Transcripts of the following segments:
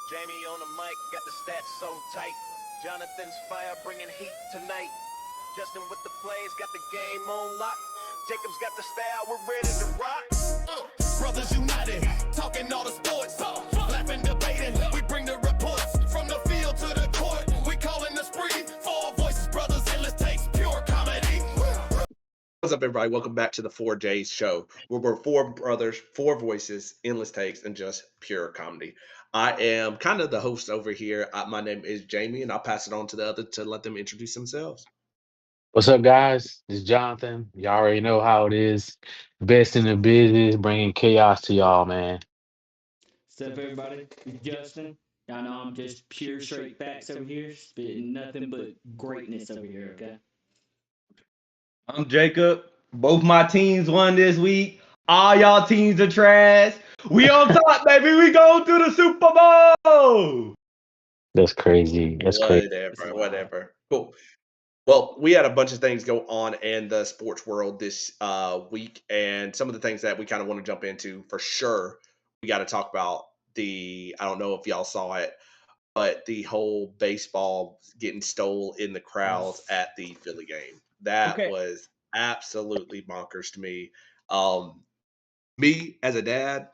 Jamie on the mic, got the stats so tight. Jonathan's fire bringing heat tonight. Justin with the plays, got the game on lock. Jacob's got the style, we're ready to rock. Brothers united, talking all the sports, laughing, debating. We bring the reports from the field to the court. We calling the spree, four voices, brothers, endless takes, pure comedy. What's up, everybody? Welcome back to the 4J's show, where we're four brothers, four voices, endless takes, and just pure comedy. I am kind of the host over here. My name is Jamie, and I'll pass it on to the other to let them introduce themselves. What's up, guys? It's Jonathan. Y'all already know how it is. Best in the business, bringing chaos to y'all, man. What's up, everybody? It's Justin. Y'all know I'm just pure straight facts over here, spitting nothing but greatness over here, okay? I'm Jacob. Both my teams won this week. All y'all teams are trash. We on top, baby. We going to the Super Bowl. That's crazy. That's crazy. Whatever. Cool. Well, we had a bunch of things go on in the sports world this week, and some of the things that we kind of want to jump into for sure. We got to talk about I don't know if y'all saw it, but the whole baseball getting stole in the crowds at the Philly game. That was absolutely bonkers to me. Me as a dad,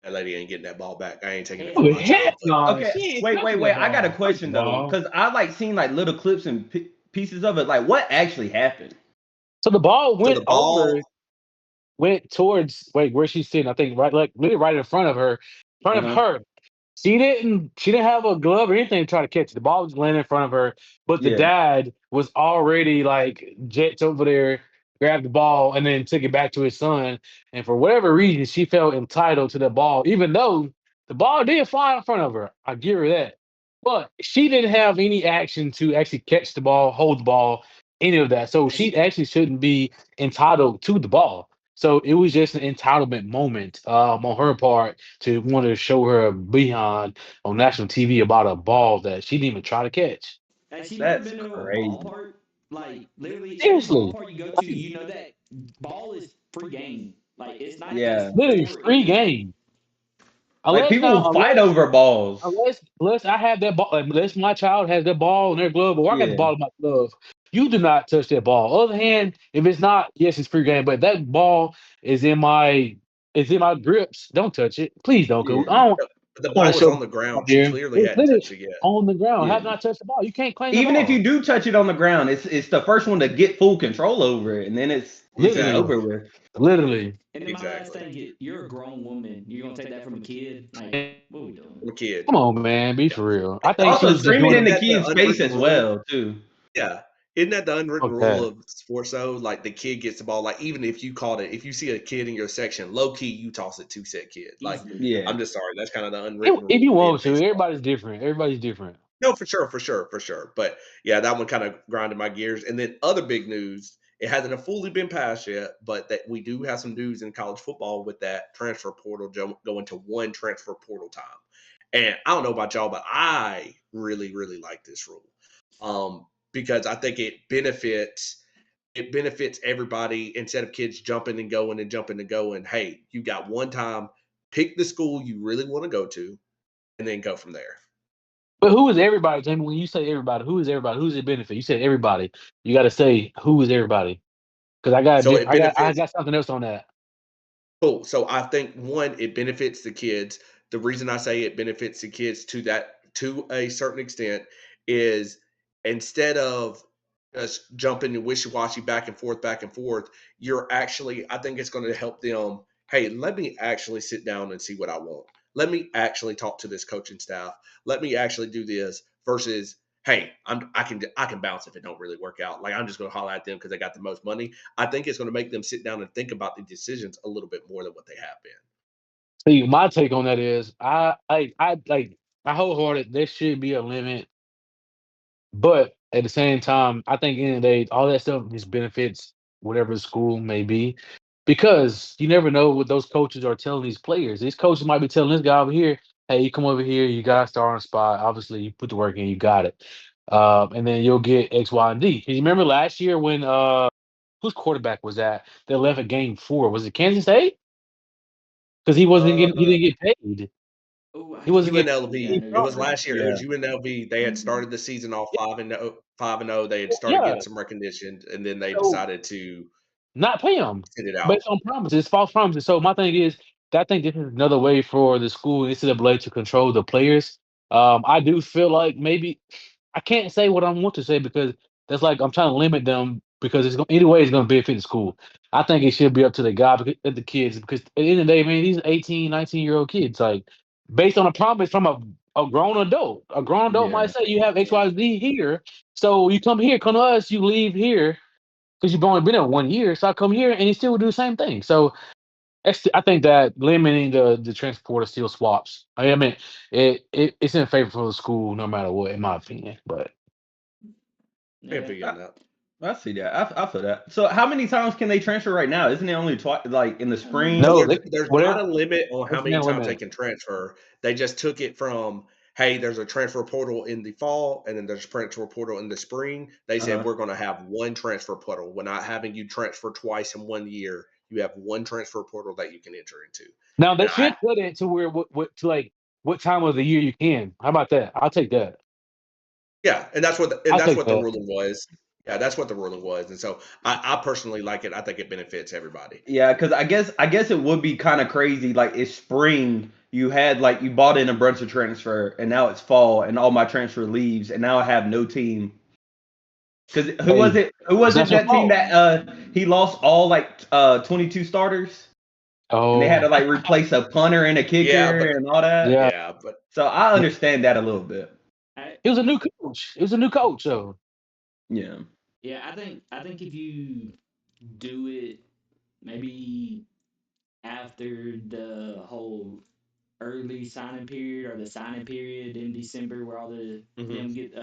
that lady ain't getting that ball back. I ain't taking it from my child. Okay, wait. I got a question though, because I seen little clips and pieces of it. Like, what actually happened? So the ball went towards where she's sitting. I think literally right in front of her, her. She didn't have a glove or anything to try to catch it. The ball was laying in front of her, but the dad was already jets over there, grabbed the ball, and then took it back to his son. And for whatever reason, she felt entitled to the ball, even though the ball did fly in front of her. I give her that. But she didn't have any action to actually catch the ball, hold the ball, any of that. So she actually shouldn't be entitled to the ball. So it was just an entitlement moment on her part to want to show her behind on national TV about a ball that she didn't even try to catch. Has she never been to a crazy. ballpark? Like, literally, every Seriously. ballpark you go to, you know that ball is free game. Like, it's not just Literally for free anything. game. People fight over balls. Unless I have that ball, unless my child has that ball in their glove, or I got the ball in my glove, you do not touch that ball. Other hand, if it's not, yes, it's free game. But that ball is in my grips. Don't touch it, please don't. Cause I don't. The I ball want to was show on the ground. She here. clearly It's hadn't literally touched it yet. on the ground. Yeah. Have not touched the ball. You can't claim the Even ball. if you do touch it on the ground, it's the first one to get full control over it, and then it's over with. Literally. And then my last thing, you're a grown woman. You're gonna take that from a kid? Like, what are we doing? From a kid. Come on, man, be for real. I think Also, she was just screaming doing in it. the kid's face as well, too. Yeah. Isn't that the unwritten Okay. rule of sports though? Like the kid gets the ball, like even if you caught it, if you see a kid in your section, low key you toss it to said kid. Like I'm just sorry. That's kind of the unwritten rule. If you want in to, baseball. everybody's different. No, for sure. But yeah, that one kind of grinded my gears. And then other big news, it hasn't fully been passed yet, but that we do have some news in college football with that transfer portal going to one transfer portal time. And I don't know about y'all, but I really, really like this rule. Because I think it benefits everybody instead of kids jumping and going and jumping and going. Hey, you got one time, pick the school you really want to go to, and then go from there. But who is everybody, Jamie? When you say everybody, who is everybody? Who's it benefit? You said everybody. You got to say who is everybody, because I got something else on that. Cool. So I think one, it benefits the kids. The reason I say it benefits the kids to a certain extent is instead of just jumping and wishy-washy back and forth, I think it's going to help them. Hey, let me actually sit down and see what I want. Let me actually talk to this coaching staff. Let me actually do this versus, hey, I can bounce if it don't really work out. Like I'm just going to holler at them because they got the most money. I think it's going to make them sit down and think about the decisions a little bit more than what they have been. See, my take on that is I wholehearted. There should be a limit, but at the same time, I think in the end of the day, all that stuff just benefits whatever the school may be, because you never know what those coaches are telling these players. These coaches might be telling this guy over here, "Hey, you come over here, you got to start on the spot. Obviously, you put the work in, you got it, and then you'll get X, Y, and D." You remember last year when whose quarterback was that left at game 4? Was it Kansas State? Because he didn't get paid. Oh, I He didn't wasn't know. getting Yeah, I UNLV. know It you're was right. last year. It Yeah. was UNLV. They had started the season off 5-0, 5-0. They had started yeah. getting some recognition, and then they So decided to not pay him sit it out. based on promises, false promises. So my thing is, I think this is another way for the school NCAA to control the players. I do feel like maybe I can't say what I want to say because that's like I'm trying to limit them because anyway it's going to benefit the school. I think it should be up to the guy, the kids, because at the end of the day, man, these 18, 19-year-old kids, like based on a promise from a grown adult. A grown adult Yeah. might say you have Yeah. XYZ here, so you come here, come to us, you leave here because you've only been there 1 year. So I come here and you still do the same thing. So I think that limiting the transporter still swaps. I mean, it's in favor for the school no matter what, in my opinion. But I can Yeah. figure I, that. I see that. I feel that. So how many times can they transfer right now? Isn't it only twice? Like in the So spring? no, there's not whatever. a limit on how It's many been times they limited. can transfer. They just took it from, hey, there's a transfer portal in the fall, and then there's a transfer portal in the spring. They Uh said huh. we're going to have one transfer portal. We're not having you transfer twice in 1 year. You have one transfer portal that you can enter into. Now they And I should put it to where what to like what time of the year you can. How about that? I'll take that. Yeah, and I'll that's take what the that. ruling was. Yeah, that's what the ruling was. And so I personally like it. I think it benefits everybody. Yeah, because I guess it would be kind of crazy. Like it's spring, you had like you bought in a bunch of transfer, and now it's fall, and all my transfer leaves, and now I have no team. Because who was Hey, it? Who it's was not it your that team fault. that he lost all like 22 starters, and they had to Oh, like replace a punter and a Yeah, kicker but and all that. yeah. yeah, but So I understand that a little bit. I, It was a new coach. It was a new coach, so Yeah. yeah. I think if you do it maybe after the whole early signing period or the signing period in December where all the mhm. them get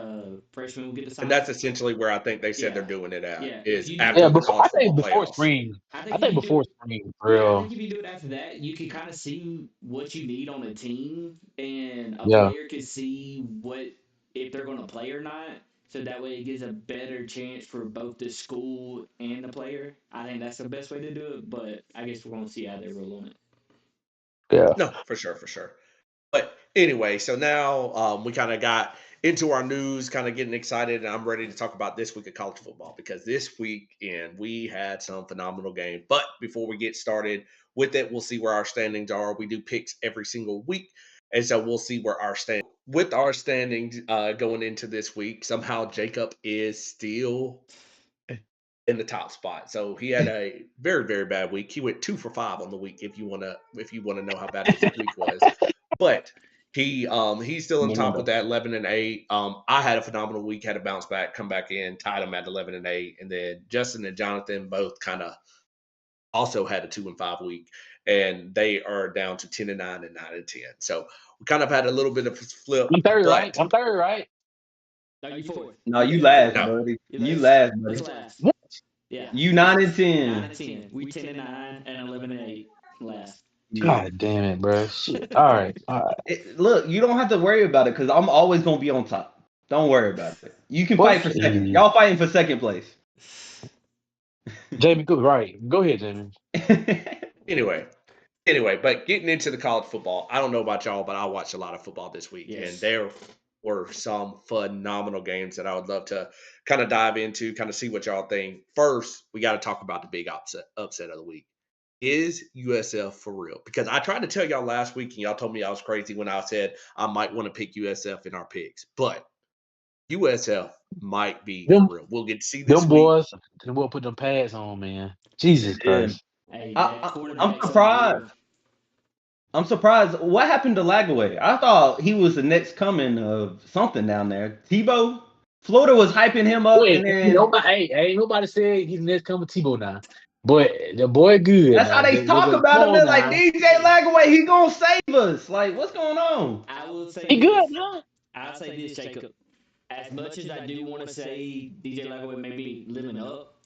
freshmen will get to And sign. that's essentially where I think they said they're Yeah. doing it at, Yeah. If is you do after yeah. it, the Before college I think football before playoffs. spring. I I think if think you do before it spring, for Yeah, I think real. if you do it after that, you can kind of see what you need on a team, and a Yeah, player can see what if they're going to play or not. So that way, it gives a better chance for both the school and the player. I think that's the best way to do it. But I guess we're going to see how they roll on it. yeah. No, for sure, for sure. But anyway, so now we kind of got into our news, kind of getting excited, and I'm ready to talk about this week of college football because this weekend we had some phenomenal games. But before we get started with it, we'll see where our standings are. We do picks every single week, and so we'll see where our stand with our standings going into this week. Somehow Jacob is still in the top spot. So he had a very, very bad week. He went 2 for 5 on the week. If you wanna know how bad his week was, but he's still in No, no, top with no. that 11-8. I had a phenomenal week. Had to bounce back, come back in, tied him at 11-8, and then Justin and Jonathan both kind of also had a 2-5 week, and they are down to 10-9 and 9-10. So we kind of had a little bit of a flip, I'm third, right? but I'm third, right? No, you fourth. No, You you definitely last, fourth. no, buddy. You You last. last, That's buddy. last. What? Yeah. You 9 and 10. 9 and 10. We 10 and 9 and 11-8 last. Yeah. God damn it, bro. Shit. All right, all right. Look, you don't have to worry about it because I'm always gonna be on top. Don't worry about it. You can Well, fight for second. shit. Y'all fighting for second place. Jamie, go right. Go ahead, Jamie. anyway, Anyway, but getting into the college football, I don't know about y'all, but I watched a lot of football this week, and Yes. there were some phenomenal games that I would love to kind of dive into, kind of see what y'all think. First, we got to talk about the big upset of the week. Is USF for real? Because I tried to tell y'all last week, and y'all told me I was crazy when I said I might want to pick USF in our picks, but USF might be for Them, real. We'll get to see this them week. boys, and we'll put them pads on, man. Jesus Yeah. Christ. Hey, that I'm quarterback's surprised. unreal. I'm surprised. What happened to Lagaway? I thought he was the next coming of something down there. Tebow? Florida was hyping him up, Wait, and then ain't nobody said he's next coming Tebow now. But the boy good that's how now. they talk Come about him. on They're like, now. DJ Hey, Lagaway, he gonna save us. Like, what's going on? I will say He good this. now. I'll say this, Jacob. As much as I do want to say DJ Lagway may be living up,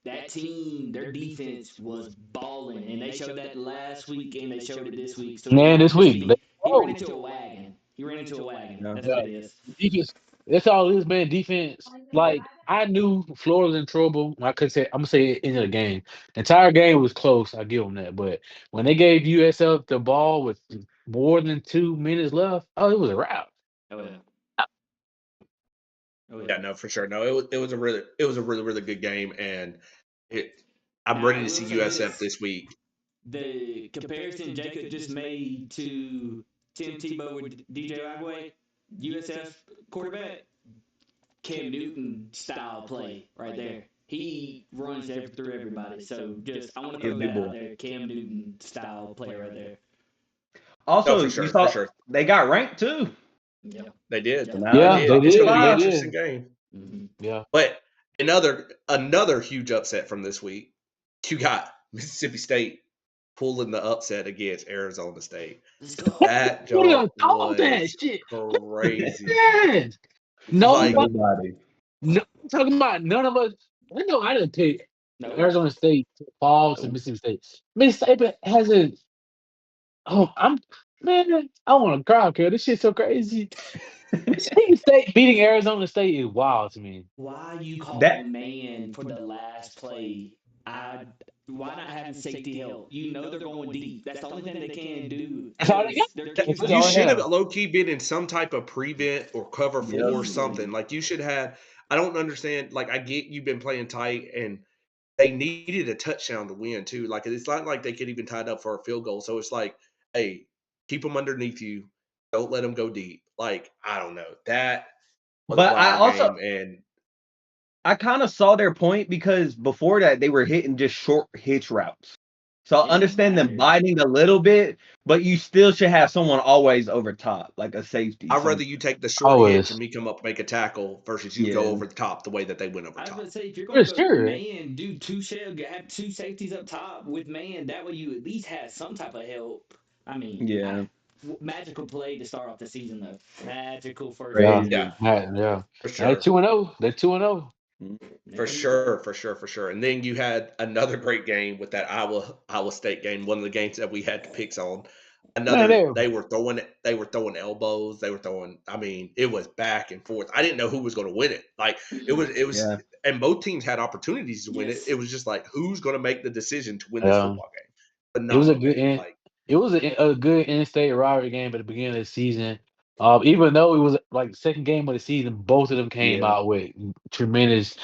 that team, their defense was balling, and they showed that last week, and they showed it this week. So it Man, might this just week. be he ran Oh, into a wagon. He ran into a wagon. Yeah. That's what yeah. it is. Defense. That's all it is, man. Defense. Like I knew Florida was in trouble. I could say I'm gonna say it into the game. The entire game was close. I give them that. But when they gave USF the ball with more than 2 minutes left, oh, it was a wrap. Oh yeah. Oh Yeah, yeah. no, for sure. No, it was a really good game, and it. I'm Now ready I to will see say USF this: this week. the comparison Jacob just made to Tim Tebow with DJ Agway, USF quarterback, Cam Newton style play right there. He runs through everybody. So just I want to He's a throw big that out boy. there. Cam Newton style play right there. No, Also, for you sure, for saw sure. they got ranked too. Yep. They did. So Yep. now They Yeah, he's they did. top It's going did. to be They an 25. interesting did. game. Mm-hmm. Yeah. But another huge upset from this week. You got Mississippi State pulling the upset against Arizona State. Let's go. That What jump are talk that was shit? crazy. Yes. Like, Nobody. Nobody. No, I'm talking about none of us. I know I didn't pick Nope. Arizona State to fall to Nope. Mississippi State. Mississippi State hasn't. Oh, man. I want to cry, kid. This shit's so crazy. Mississippi State beating Arizona State is wild to me. Why you call That man for the last play? I why not having safety help? You know they're going deep. That's the only thing they can do That's all they because got. their That's kickers really you don't all they should have have. low key been in some type of prevent or cover yep. four or easily. something. Like, you should have. I don't understand. Like, I get you've been playing tight, and they needed a touchdown to win too. Like, it's not like they could even tie it up for a field goal. So it's like, hey, keep them underneath you. Don't let them go deep. Like, I don't know. That was a But wild game, and I kind of saw their point because before that they were hitting just short hitch routes. So I It don't understand them matter. biting a little bit, but you still should have someone always over top, like a safety. I'd rather Some you take the short hitch and Always. me come up and make a tackle versus you go yeah, over the top the way that they went over I was top. going to say if you're For going to go sure. man, do have two safeties up top with man. That way you at least have some type of help. I mean, yeah, magical play to start off the season though. Magical first Yeah. game. Yeah, crazy. Yeah. for They're sure. 2-0. They're 2-0. For There you go. sure, for sure, for sure. And then you had another great game with that Iowa State game, one of the games that we had to picks on. Man, Another they were throwing elbows, they were throwing, I mean, it was back and forth. I didn't know who was going to win it. Like, it was Yeah, and both teams had opportunities to win it. Yes. It was just like, who's going to make the decision to win this yeah. football game? It was a Phenomenal good game. in, Like, it was a good in-state rivalry game at the beginning of the season. Even though it was like the second game of the season, both of them came yeah. out with tremendous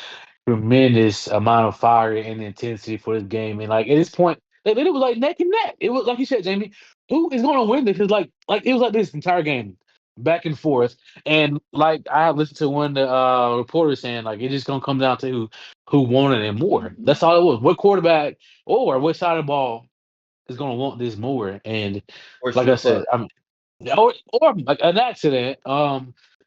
amount of fire and intensity for this game. And like at this point, it was like neck and neck. It was like you said, Jamie, who is going to win this? Because like it was like this entire game, back and forth. And like I have listened to one of the reporters saying like it's just going to come down to who wanted it more. Mm-hmm. That's all it was. What quarterback or what side of the ball is going to want this more? And Or like I slip said, up. I mean, or like an accident.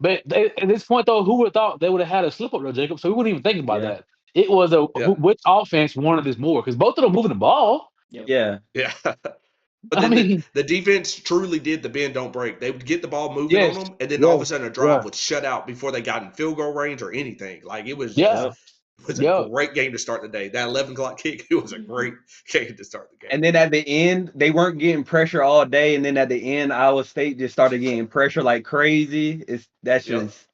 But at this point though, who would have thought they would have had a slip up though, Jacob? So we wouldn't even think about Yeah, that. It was yeah, which offense wanted this more because both of them moving the ball. Yep. yeah. yeah. But I then the, mean, the defense truly did the bend don't break. They would get the ball moving on yes, them, and then all of yes, a sudden a yeah, drive would shut out before they got in field goal range or anything. Like, it was just yeah, Yep. it was a yeah, great game to start the day. That 11 o'clock kick, it was a Mm-hmm. great game to start the game. And then at the end, they weren't getting pressure all day, and then at the end, Iowa State just started getting pressure like crazy. That's Yep. just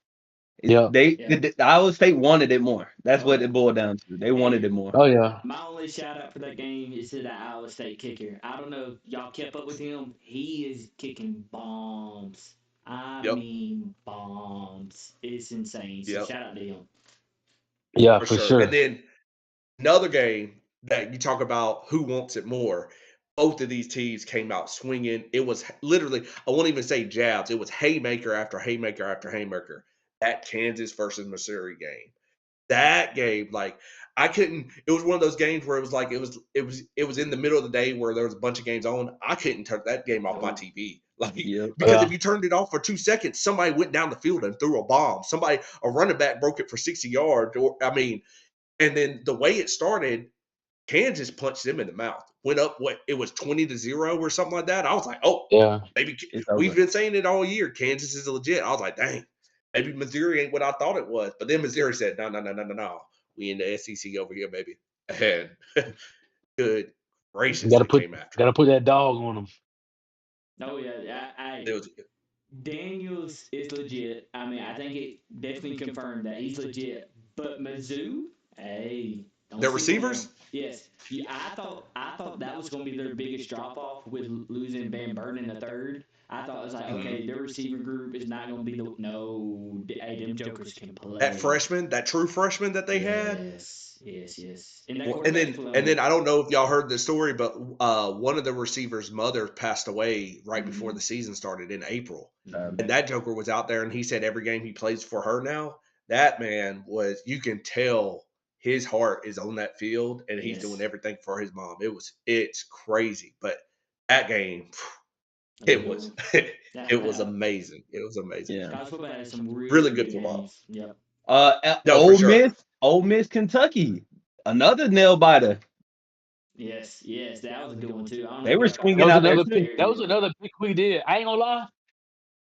yeah. Yeah. the Iowa State wanted it more. That's Oh what yeah. it boiled down to. They wanted it And more. Oh yeah, my only shout out for that game is to that Iowa State kicker. I don't know if y'all kept up with him. He is kicking bombs. I Yep. mean bombs. It's insane. So Yep. shout out to him. yeah, For for sure. And sure. then another game that you talk about who wants it more. Both of these teams came out swinging. It was literally, I won't even say jabs. It was haymaker after haymaker after haymaker. That Kansas versus Missouri game. That game, like, I couldn't. It was one of those games where it was like it was in the middle of the day where there was a bunch of games on. I couldn't turn that game off my No. TV, like, Yep. because Yeah, if you turned it off for 2 seconds, somebody went down the field and threw a bomb. A running back broke it for 60 yards, or I mean, and then the way it started, Kansas punched them in the mouth. Went up, what, it was 20-0 or something like that. I was like, oh, yeah, maybe It's we've over. been saying it all year. Kansas is legit. I was like, dang, maybe Missouri ain't what I thought it was. But then Missouri said, no, no, no, no, no, no. We in the SEC over here, baby. And good gracious, gotta they put came after gotta them. put that dog on them. Oh yeah. It was Daniels is legit. I mean, I think it definitely confirmed that he's legit. But Mizzou, hey, Don't Their sleep on them. receivers? Yes. I thought that was going to be their biggest drop off with losing Van Burn in the third. I thought it was like, okay, their receiver group is not going to be the no. Hey, them jokers can play. That true freshman that they had. Yes. And that Well, and quarterback's then I don't know if y'all heard the story, but one of the receivers' mother passed away right before the season started in April, and that joker was out there, and he said every game he plays for her now, that man was, you can tell his heart is on that field, and he's doing everything for his mom. It's crazy, but that game, it was it was amazing. It was amazing. Yeah. College football has some Really good football. games. Yep. No, for sure. Ole Miss, Kentucky, another nail biter. Yes, that was a good one too. I don't know They were if y'all- swinging out there. That was another pick we did. I ain't gonna lie.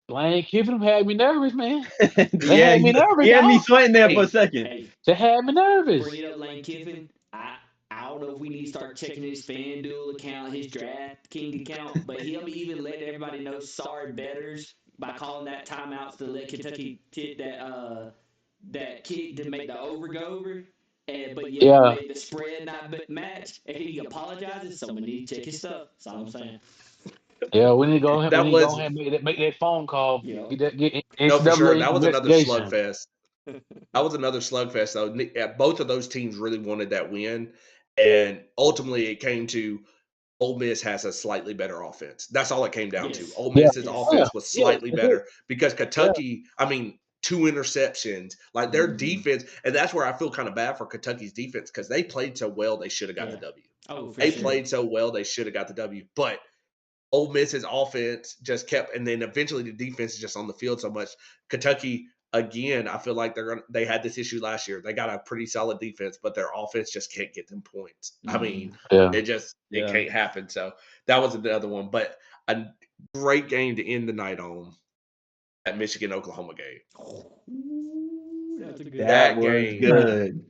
Lane Kiffin had me nervous, man. They Yeah, had me nervous. he had me dog. sweating there for a second. Hey, They had me nervous. bring it up, Lane Kiffin. I don't know if we need to start checking his FanDuel account, his DraftKings account, but he'll be even letting everybody know sorry betters by calling that timeouts to let Kentucky hit that kick to make the over go over. But Yeah. made the spread not match, and he apologizes. Someone need to check his stuff. That's all I'm saying. Yeah, we need to go ahead. That We need to was- go ahead and make that phone call. Yeah. Get No, for sure. NCAA That was another investigation. slugfest. That was another slugfest, though. Both of those teams really wanted that win, and ultimately it came to Ole Miss has a slightly better offense. That's all it came down to. Yes. Ole Miss's Yes. offense was slightly Yeah. better because Kentucky, I mean, 2 interceptions, like their defense, and that's where I feel kind of bad for Kentucky's defense because they played so well, they should have got the W. Oh, for They sure. played so well, they should have got the W. But Ole Miss's offense just kept, and then eventually the defense is just on the field so much. Kentucky, again, I feel like they had this issue last year. They got a pretty solid defense, but their offense just can't get them points. I mean, it can't happen. So that was another one, but a great game to end the night on, that Michigan-Oklahoma game. Ooh, that's a good That That was game. good.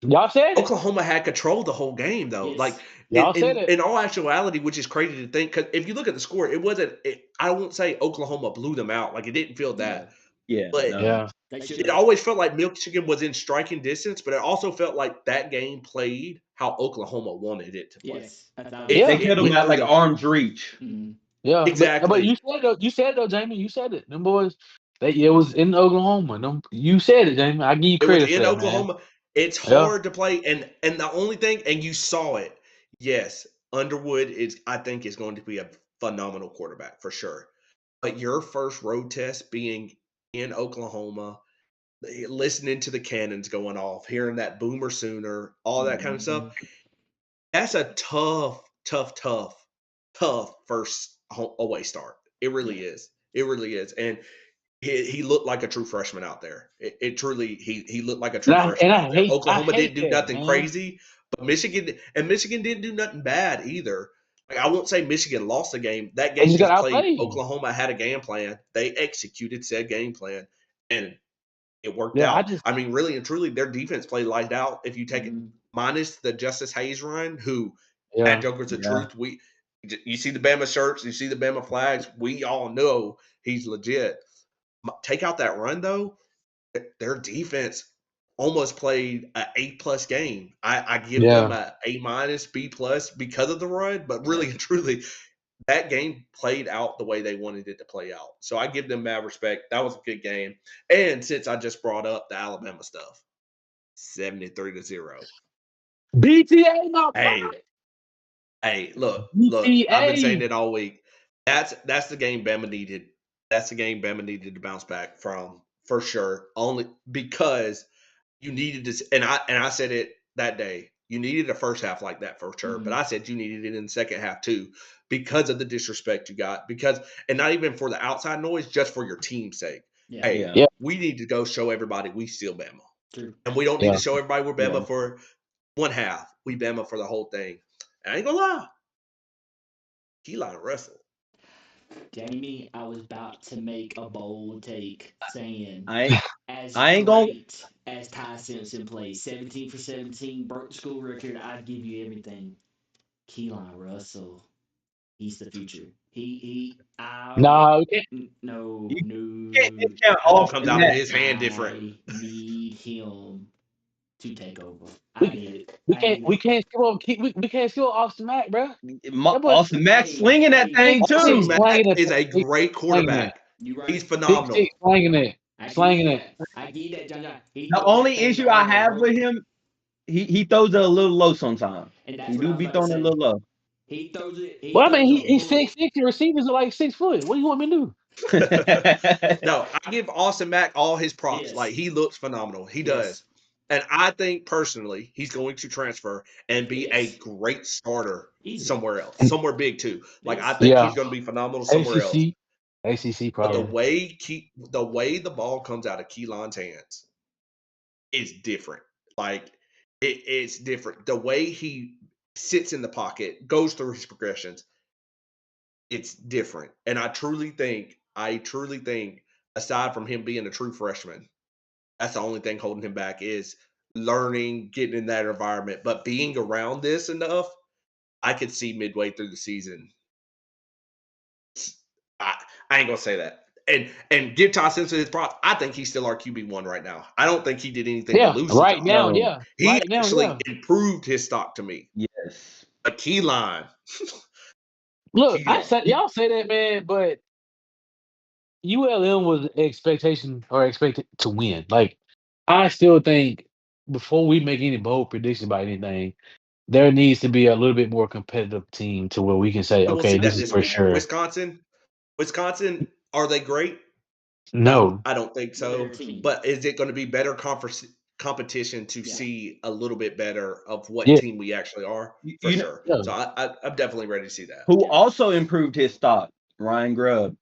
Y'all said it. Oklahoma had control the whole game, though. Yes. Like Y'all said it. in all actuality, which is crazy to think, because if you look at the score, it wasn't. I won't say Oklahoma blew them out. Like it didn't feel that. Yeah. But no. it always felt like Michigan was in striking distance, but it also felt like that game played how Oklahoma wanted it to play. Yes. They kept them at like arm's reach. Mm-hmm. Yeah, exactly. But you said it though, Jamie. You said it. Them boys, it was in Oklahoma. You said it, Jamie. I give you credit for in that, Oklahoma. Man. It's hard to play, and the only thing, and you saw it. Yes, Underwood I think is going to be a phenomenal quarterback for sure. But your first road test being in Oklahoma, listening to the cannons going off, hearing that Boomer Sooner, all that kind of stuff, that's a tough first away start. It really is. It really is. And he looked like a true freshman out there. It truly, he looked like a true freshman out there. Oklahoma didn't do nothing crazy, but Michigan didn't do nothing bad either. Like, I won't say Michigan lost the game. That game just played. Oklahoma had a game plan. They executed said game plan, and it worked out. I mean, really and truly, their defense played lights out. If you take it minus the Justice Hayes run, who that Joker's the truth. You see the Bama shirts, you see the Bama flags. We all know he's legit. Take out that run though, their defense almost played an A+ game. I give them a A-, B+ because of the run, but really and truly, that game played out the way they wanted it to play out. So I give them mad respect. That was a good game. And since I just brought up the Alabama stuff, 73-0. BTA, my boy. Hey, look, BTA. I've been saying it all week. That's the game Bama needed. That's the game Bama needed to bounce back from, for sure. Only because you needed to, and I said it that day. You needed a first half like that for sure, but I said you needed it in the second half too, because of the disrespect you got. And not even for the outside noise, just for your team's sake. We need to go show everybody we still Bama, and we don't need to show everybody we're Bama for one half. We Bama for the whole thing. And I ain't gonna lie, Keelan Russell. Jamie, I was about to make a bold take saying, as Ty Simpson plays 17 for 17, broke the school record, I'd give you everything. Keelan Russell, he's the future. No. It all comes out of his hand different. I need him to take over. I We, get it. we I can't get we it. can't skip on we can't skip off Smack, bro. That boy Austin Mack slinging that thing big Austin six too. Mack slanging it, is a big great six slanging it, quarterback. You right. He's big phenomenal. six slanging it, I give slanging you it. that. I give you that, John. He The throw that only thing issue I on the have with rope, him, he throws it a little low sometimes. and that's He what I do was be about to throwing it a say. little low. He throws it. He Well, I mean, throws a he's bullet. 6'6", and receivers are like 6 foot. What do you want me to do? No, I give Austin Mack all his props. Yes. Like he looks phenomenal. He Yes. does. And I think personally, he's going to transfer and be a Yes. great starter Easy. somewhere else, somewhere big too. Like I Yes. think Yeah, he's going to be phenomenal somewhere else. ACC But the probably. way the ball comes out of Keelan's hands is different. Like it's different. The way he sits in the pocket, goes through his progressions, it's different. And I truly think, aside from him being a true freshman, that's the only thing holding him back is learning, getting in that environment. But being around this enough, I could see midway through the season. I, I ain't gonna say that. And give Todd Simpson his props. I think he's still our QB1 right now. I don't think he did anything to Yeah, lose to right Josh. now, No. yeah, He right now, actually yeah. improved his stock to me. Yes. A key line. Look, Key line. y'all say that, man, but ULM was expectation or expected to win. Like, I still think before we make any bold predictions about anything, there needs to be a little bit more competitive team to where we can say, So we'll okay, see this that is this for week. sure. Wisconsin, are they great? No, I don't think The better so. team. But is it going to be better competition to Yeah. see a little bit better of what yeah, team we actually are? You, For you know sure. yeah, So I'm definitely ready to see that. who Yeah. also improved his stock? Ryan Grubb.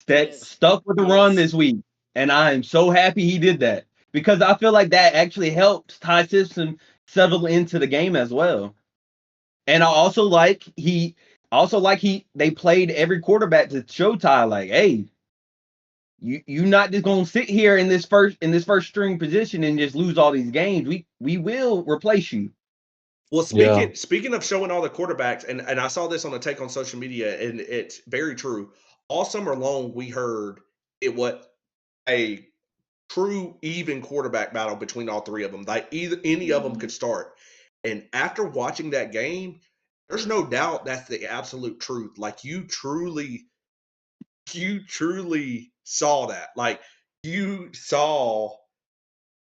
Yes. Stuck with the run Yes. this week, and I am so happy he did that because I feel like that actually helped Ty Simpson settle into the game as well. And I also like they played every quarterback to show Ty like, hey, you not just gonna sit here in this first string position and just lose all these games. We will replace you. Well, yeah. speaking of showing all the quarterbacks, and I saw this on a take on social media, and it's very true. All summer long, we heard it what a true even quarterback battle between all three of them. Like either any of them could start. And after watching that game, there's no doubt that's the absolute truth. Like you truly saw that. Like you saw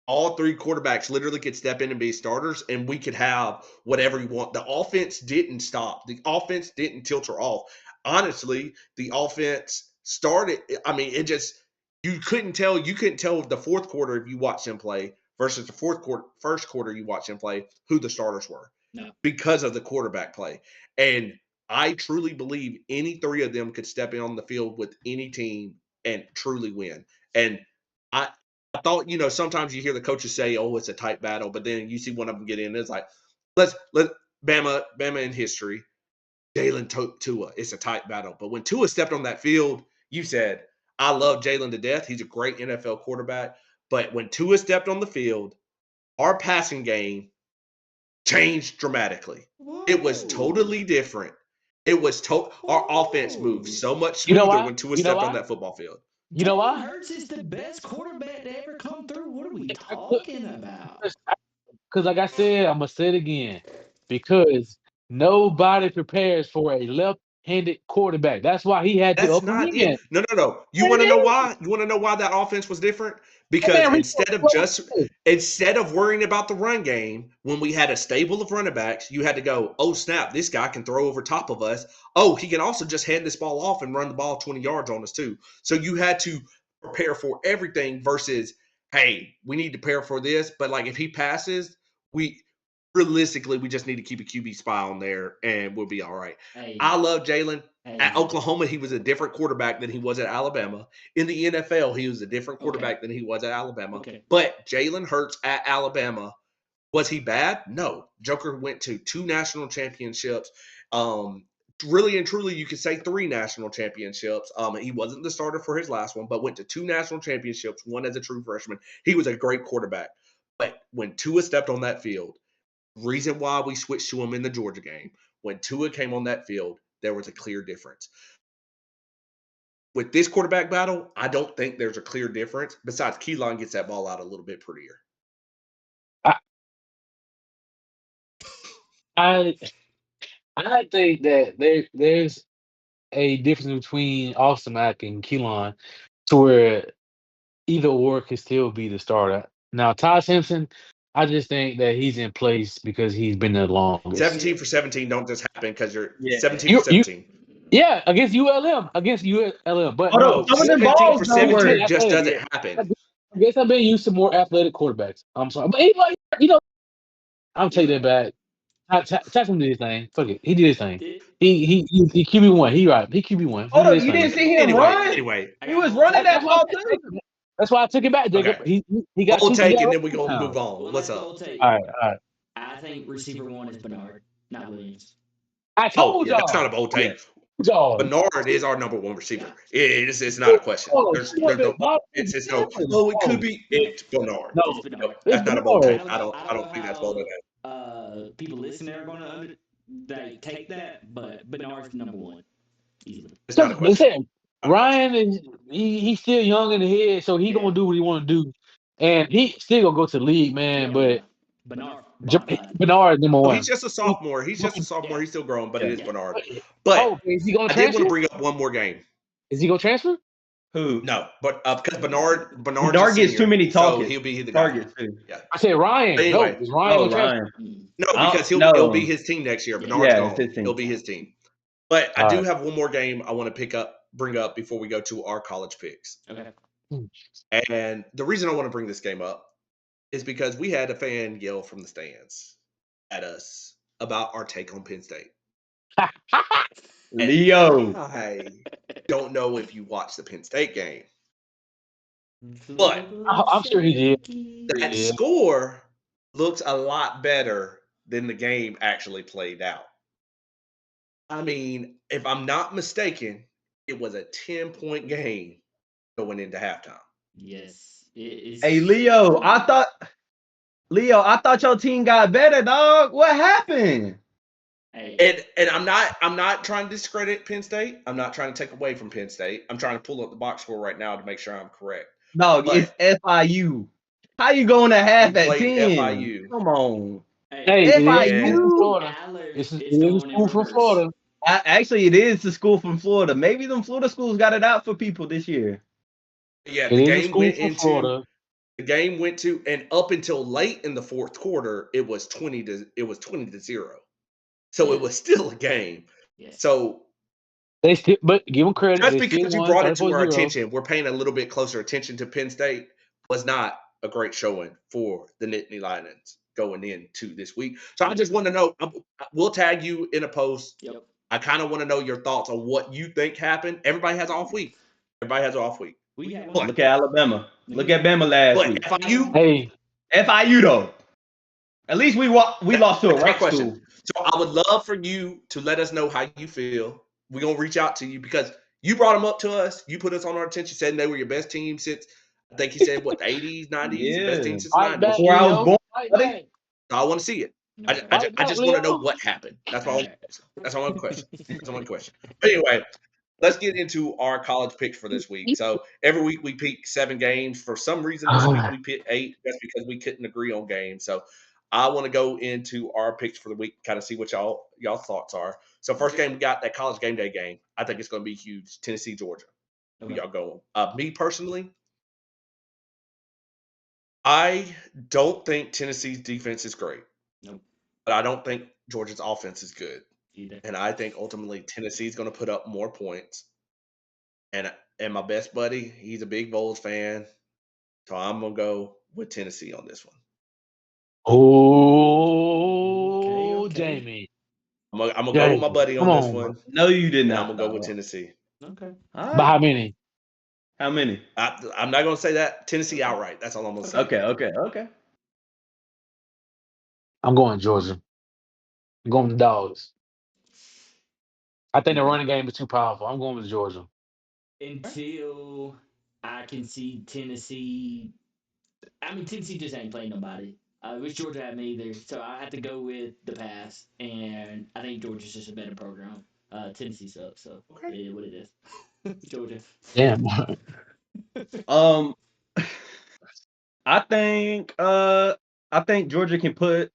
all three quarterbacks literally could step in and be starters, and we could have whatever you want. The offense didn't stop. The offense didn't tilt her off. Honestly, the offense started. I mean, it just you couldn't tell. You couldn't tell the fourth quarter if you watched him play versus the first quarter you watched him play who the starters were No. because of the quarterback play. And I truly believe any three of them could step in on the field with any team and truly win. And I I thought, sometimes you hear the coaches say, "Oh, it's a tight battle," but then you see one of them get in. It's like, let Bama in history, Jalen Tua. It's a tight battle, but when Tua stepped on that field, you said, "I love Jalen to death. He's a great NFL quarterback." But when Tua stepped on the field, our passing game changed dramatically. It was totally different. Our offense moved so much You know smoother why? when Tua You know stepped on why? that football field. You know Jalen why? Hurts is the best quarterback to ever come through. What are we Look, talking about? because like I said, I'm gonna say it again. Because nobody prepares for a left-handed quarterback. That's why he had the That's upper not it. hand. No, no, no. You But want it to know is. why? You want to know why that offense was different? That Because man reached for instead of worrying about the run game, when we had a stable of running backs, you had to go, oh snap, this guy can throw over top of us. Oh, he can also just hand this ball off and run the ball 20 yards on us too. So you had to prepare for everything versus, hey, we need to prepare for this. But like if he passes, we realistically we just need to keep a QB spy on there and we'll be all right. Hey, I love Jalen. At hey. Oklahoma, he was a different quarterback than he was at Alabama. In the NFL, he was a different Okay. quarterback than he was at Alabama. Okay. But Jalen Hurts at Alabama, was he bad? No. Joker went to 2 national championships. Really and truly, you could say 3 national championships. He wasn't the starter for his last one, but went to 2 national championships, one as a true freshman. He was a great quarterback. But when Tua stepped on that field, reason why we switched to him in the Georgia game, when Tua came on that field, there was a clear difference. With this quarterback battle, I don't think there's a clear difference. Besides, Keelan gets that ball out a little bit prettier. I think that there's a difference between Austin Mack and Keelan to where either or could still be the starter. Now, Todd Simpson, I just think that he's in place because he's been there the longest. 17 for 17 don't just happen because you're Yeah. 17 for 17. Yeah, against ULM, but Hold No, on, some of them 17 balls for don't 17 work. just doesn't I happen. guess I've been used to more athletic quarterbacks. I'm sorry, but anyway, I'll take that back. Tyson did his thing. Fuck it, he did his thing. He QB1. He right. He QB1. He Hold did on, his you thing. didn't see him run? Anyway, He was running that That's why, ball too. that's why I took it back, Jacob. Okay. He got Bold two. take, He and got then we're going to move touchdowns. on. What's up? All right. I think receiver 1 is Bernard, not Williams. I told y'all. That's not a bold take. Y'all. Bernard is our number one receiver. It's not a question. There's no. It's no. Oh, it could be. It's Bernard. No, It's Bernard. That's not a bold take. I I don't think that's bold enough. People listening are going to take that, but Bernard's number 1 easily. It's not a question. Ryan is he's still young in the head, so he gonna do what he want to do, and he still gonna go to the league, man. But Bernard number Oh, one. he's just a sophomore. He's still growing, but it is Bernard. Oh, But is he gonna I did want transfer? to bring up one more game. Is he gonna transfer? Who? No, but because Bernard gets too many targets. so he'll be the guy. Targets too. Yeah. I said Ryan. But anyway. No, is Ryan gonna transfer? No, because he'll be his team next year. Bernard's gone. He'll be his team. But I do have one more game I want to bring up before we go to our college picks. Okay. And the reason I want to bring this game up is because we had a fan yell from the stands at us about our take on Penn State. Leo. I don't know if you watched the Penn State game, but I'm sure he did. that score looks a lot better than the game actually played out. I mean, if I'm not mistaken, it was a 10-point game going into halftime. Yes. It is. Hey, Leo, I thought your team got better, dog. What happened? Hey. And I'm not trying to discredit Penn State. I'm not trying to take away from Penn State. I'm trying to pull up the box score right now to make sure I'm correct. Dog, it's FIU. How you going to half at 10? FIU. Come on. Hey, FIU. It's a school from Florida. Actually, it is the school from Florida. Maybe them Florida schools got it out for people this year. Yeah, the game went to, and up until late in the fourth quarter, it was 20-0. So it was still a game. Yes. So but give them credit. Just because you brought it to our attention, we're paying a little bit closer attention to Penn State, was not a great showing for the Nittany Lions going into this week. So I just want to know, we'll tag you in a post. Yep. I kind of want to know your thoughts on what you think happened. Everybody has an off week. Look at Alabama. Look at Bama last week. FIU though. At least we lost to a rec school. So I would love for you to let us know how you feel. We're gonna reach out to you because you brought them up to us. You put us on our attention, said they were your best team since, I think he said, what, the 80s, 90s? Best team since the 90s. Before I was born. I want to see it. I just want to know what happened. That's my question. But anyway, let's get into our college picks for this week. So every week we pick 7 games. For some reason this week we picked 8. That's because we couldn't agree on games. So I want to go into our picks for the week, kind of see what y'all thoughts are. So first game, we got that college game day game. I think it's going to be huge. Tennessee, Georgia. Who y'all going? Me personally, I don't think Tennessee's defense is great. Nope. But I don't think Georgia's offense is good. Either. And I think ultimately Tennessee's going to put up more points. And my best buddy, he's a big Vols fan. So I'm going to go with Tennessee on this one. Oh, okay. Jamie. I'm going to go with my buddy on this one. No, you did not. I'm going to go with Tennessee. Okay. Right. But how many? How many? I'm not going to say that. Tennessee outright. That's all I'm going to say. Okay. I'm going Georgia. I'm going with the Dogs. I think the running game is too powerful. I'm going with Georgia. Until I can see Tennessee. I mean, Tennessee just ain't playing nobody. Which Georgia had me either. So I have to go with the pass. And I think Georgia's just a better program. Tennessee sucks. So it is what it is. Georgia. Damn. I think Georgia can put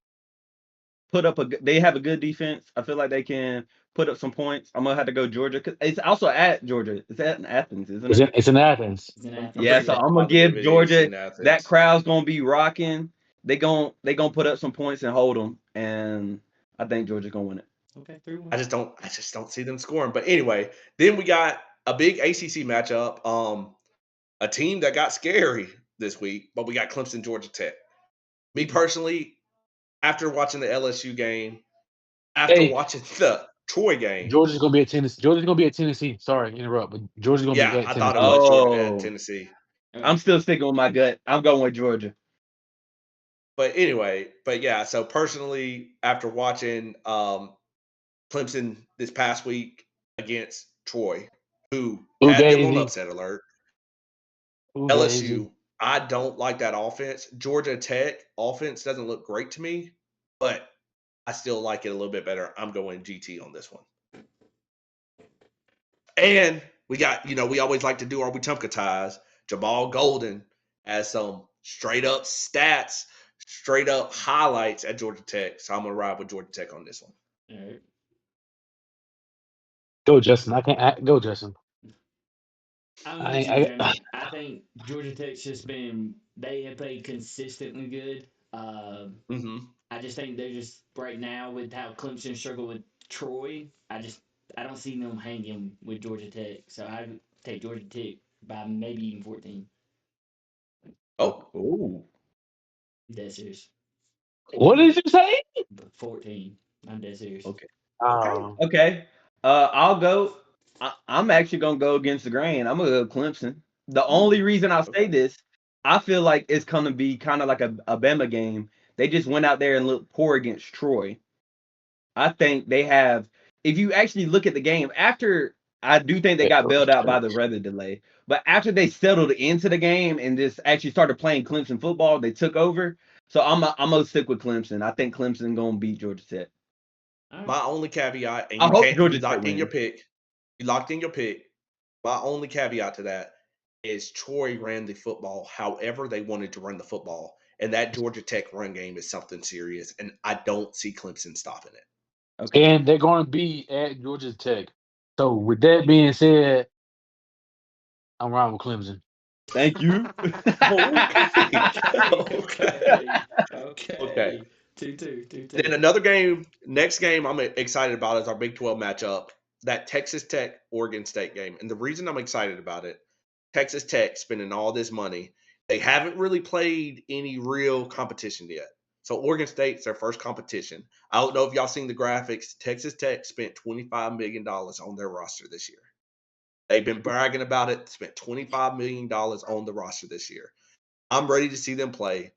put up they have a good defense. I feel like they can put up some points. I'm gonna have to go Georgia. 'Cause it's also at Georgia. It's at Athens, isn't It's it? in Athens. It's in I'm Yeah, Athens. pretty so Yeah. I'm gonna positive give it is Georgia. in That Athens. crowd's gonna be rocking. They gonna put up some points and hold them, and I think Georgia's gonna win it. Okay, 3-1. I just don't see them scoring. But anyway, then we got a big ACC matchup. A team that got scary this week, but we got Clemson, Georgia Tech. Me personally, after watching the LSU game, after Hey, watching the Troy game, Georgia's gonna be at Tennessee. Georgia's gonna be at Tennessee. Sorry, to interrupt, but Georgia's gonna be yeah, at I thought it Tennessee. was Georgia at Oh, Tennessee. I'm still sticking with my gut. I'm going with Georgia. But anyway, but yeah, so personally, after watching Clemson this past week against Troy, who had them on Fugazi, upset alert, Fugazi. LSU, I don't like that offense. Georgia Tech offense doesn't look great to me, but I still like it a little bit better. I'm going GT on this one. And we got, we always like to do our Wetumpka ties. Jamal Golden has some straight up stats, straight up highlights at Georgia Tech. So I'm going to ride with Georgia Tech on this one. All right. Go Justin. I can't go Justin. I'm with you, I Jamie. I think Georgia Tech's just been, they have played consistently good. Mm-hmm. I just think they're just right now with how Clemson struggled with Troy. I don't see them hanging with Georgia Tech. So I take Georgia Tech by maybe even 14. Oh, Oh, Dead serious. what did you say? 14. I'm dead serious. okay. okay. Okay. I'll go. I'm actually gonna go against the grain. I'm gonna go Clemson. The only reason I say Okay. this, I feel like it's gonna be kind of like a Bama game. They just went out there and looked poor against Troy. I think they have. If you actually look at the game after, I do think they got bailed out by the weather delay. But after they settled into the game and just actually started playing Clemson football, they took over. So I'm gonna stick with Clemson. I think Clemson gonna beat Georgia Tech. All right. My only caveat, and I hope you Georgia Tech locked in your wins. pick. You locked in your pick. My only caveat to that is Troy ran the football however they wanted to run the football. And that Georgia Tech run game is something serious. And I don't see Clemson stopping it. Okay. And they're gonna be at Georgia Tech. So with that being said, I'm riding with Clemson. Thank you. Okay. Okay. Okay. 2-2. 2-2. Then another game, next game I'm excited about is our Big 12 matchup, that Texas Tech Oregon State game. And the reason I'm excited about it, Texas Tech spending all this money, they haven't really played any real competition yet. So Oregon State's their first competition. I don't know if y'all seen the graphics. Texas Tech spent $25 million on their roster this year. They've been bragging about it, spent $25 million on the roster this year. I'm ready to see them play.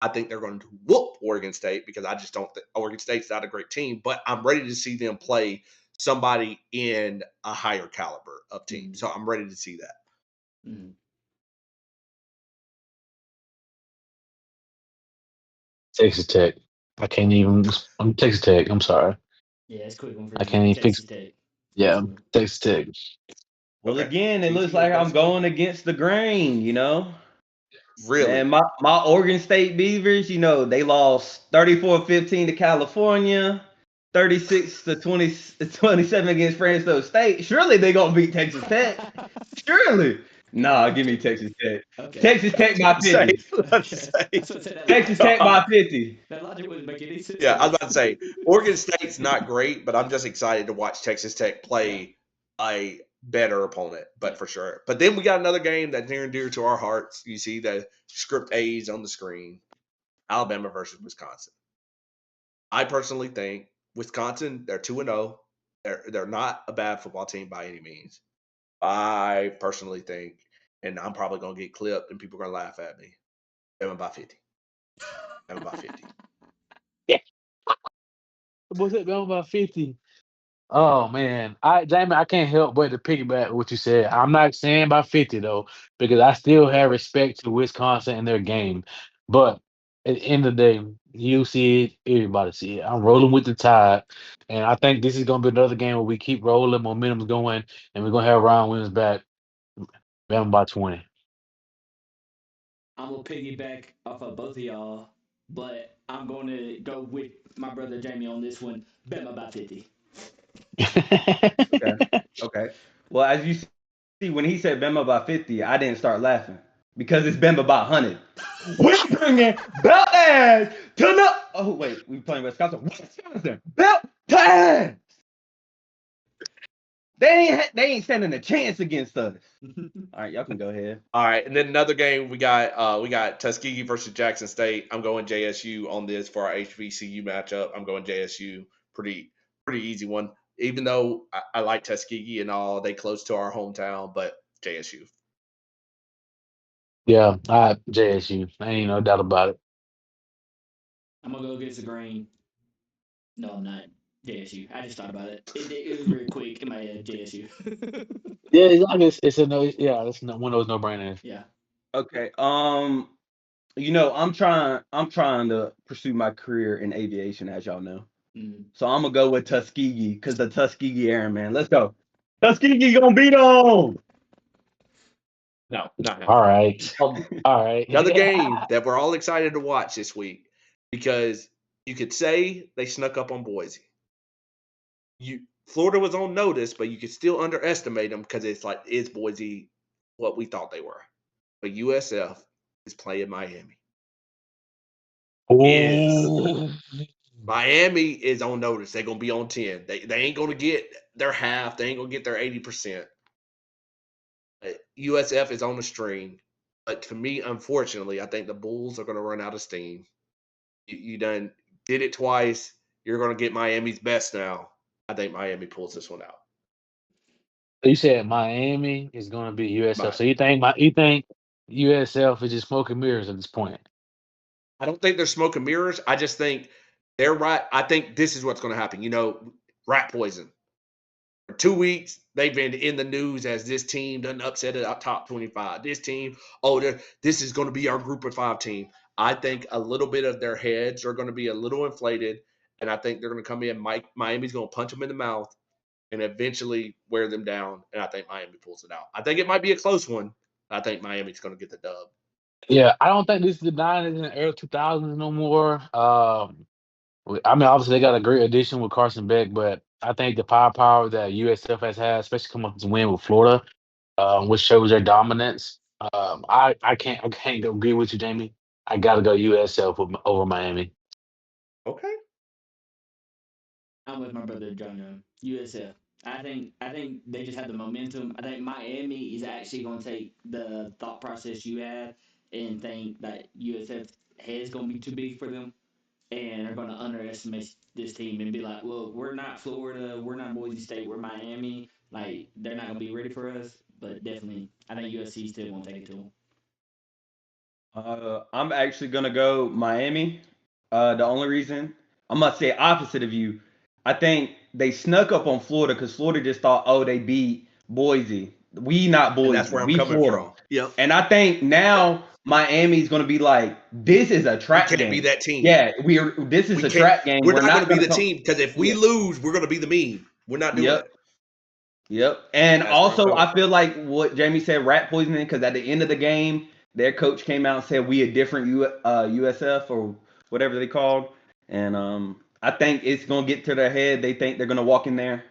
I think they're going to whoop Oregon State because I just don't think Oregon State's not a great team, but I'm ready to see them play somebody in a higher caliber of team. So I'm ready to see that. Mm. Texas Tech. I can't even. I'm Texas Tech. I'm sorry. Yeah, it's a quick one for I can't me. even fix. Texas Tech. Yeah, Sure. Texas Tech. Well, Okay. again, it looks GT is like I'm basically going against the grain, really. Man, my Oregon State Beavers, they lost 34-15 to California, 36 to 27 against Fresno State. Surely they gonna beat Texas Tech. Surely. Nah, give me Texas Tech. Okay. Texas Tech by Say, 50. let's say. That's what I said. Texas Tech by 50. That logic wouldn't make any sense. Yeah, I was about to say Oregon State's not great, but I'm just excited to watch Texas Tech play a better opponent, but for sure. But then we got another game that's near and dear to our hearts. You see the script A's on the screen. Alabama versus Wisconsin. I personally think Wisconsin, they're 2-0. They're not a bad football team by any means. I personally think, and I'm probably gonna get clipped and people are gonna laugh at me. Bama by 50. Bama by 50. What's it going by 50? Oh man, Jamie, I can't help but to piggyback what you said. I'm not saying by 50 though, because I still have respect to Wisconsin and their game. But at the end of the day, you see it, everybody see it. I'm rolling with the tide, and I think this is gonna be another game where we keep rolling, momentum's going, and we're gonna have Ryan Williams back. Bama by 20. I'm gonna piggyback off of both of y'all. but I'm going to go with my brother Jamie on this one. Bama by 50. Okay. Okay. Well, as you see, when he said Bama by 50, I didn't start laughing because it's Bama by 100. We're bringing belt ass to the. Oh wait, we playing Wisconsin. Wisconsin belt ass. They ain't standing a chance against us. All right, y'all can go ahead. All right, and then another game we got Tuskegee versus Jackson State. I'm going JSU on this for our HBCU matchup. I'm going JSU. Pretty easy one. Even though I like Tuskegee and all, they close to our hometown, but JSU. Yeah, I JSU. Ain't no doubt about it. I'm going to go against the grain. No, I'm not. JSU. I just thought about it. It was real quick in my head. JSU. Yeah, it's a no. Yeah, it's one of those no brainers. Yeah. Okay. I'm trying to pursue my career in aviation, as y'all know. So I'm gonna go with Tuskegee because the Tuskegee Airmen. Let's go. Tuskegee gonna beat them. No, not All happening. right, all right. Another game that we're all excited to watch this week because you could say they snuck up on Boise. Florida was on notice, but you could still underestimate them because it's like, is Boise what we thought they were? But USF is playing Miami. Is Ooh. Miami is on notice. They're gonna be on 10. They ain't gonna get their half, they ain't gonna get their 80%. USF is on the string. But to me, unfortunately, I think the Bulls are gonna run out of steam. You done did it twice. You're gonna get Miami's best now. I think Miami pulls this one out. You said Miami is going to be USF. But So you think USF is just smoke and mirrors at this point? I don't think they're smoke and mirrors. I just think they're right. I think this is what's gonna happen. Rat poison. For 2 weeks, they've been in the news as this team doesn't upset a top 25. This team, this is going to be our group of 5 team. I think a little bit of their heads are going to be a little inflated, and I think they're going to come in. Miami's going to punch them in the mouth and eventually wear them down, and I think Miami pulls it out. I think it might be a close one. I think Miami's going to get the dub. Yeah, I don't think this is the '90s and the early 2000s no more. I mean, obviously they got a great addition with Carson Beck, but I think the firepower that USF has had, especially coming up to win with Florida, which shows their dominance. I can't agree with you, Jamie. I got to go USF over Miami. Okay. I'm with my brother John. USF. I think they just have the momentum. I think Miami is actually going to take the thought process you have and think that USF head is going to be too big for them, and are going to underestimate this team and be like, "Well, we're not Florida, we're not Boise State, we're Miami. Like they're not going to be ready for us." But definitely, I think USC still won't take it to them. I'm actually gonna go Miami. The only reason I'm gonna say opposite of you, I think they snuck up on Florida because Florida just thought, oh, they beat Boise. We not And that's Boise, where I'm we coming Florida. from. Yep. And I think now Miami's gonna be like, this is a We trap can't be game. that team. Yeah, this is We a can't. trap game. We're We're not going not to be gonna the come. team because if we Yeah. lose, we're going to be the meme. We're not doing Yep. it. Yep. And That's where I'm also, coming I from. feel like what Jamie said, rat poisoning, because at the end of the game, their coach came out and said we a different USF or whatever they called, and I think it's gonna get to their head. They think they're gonna walk in there,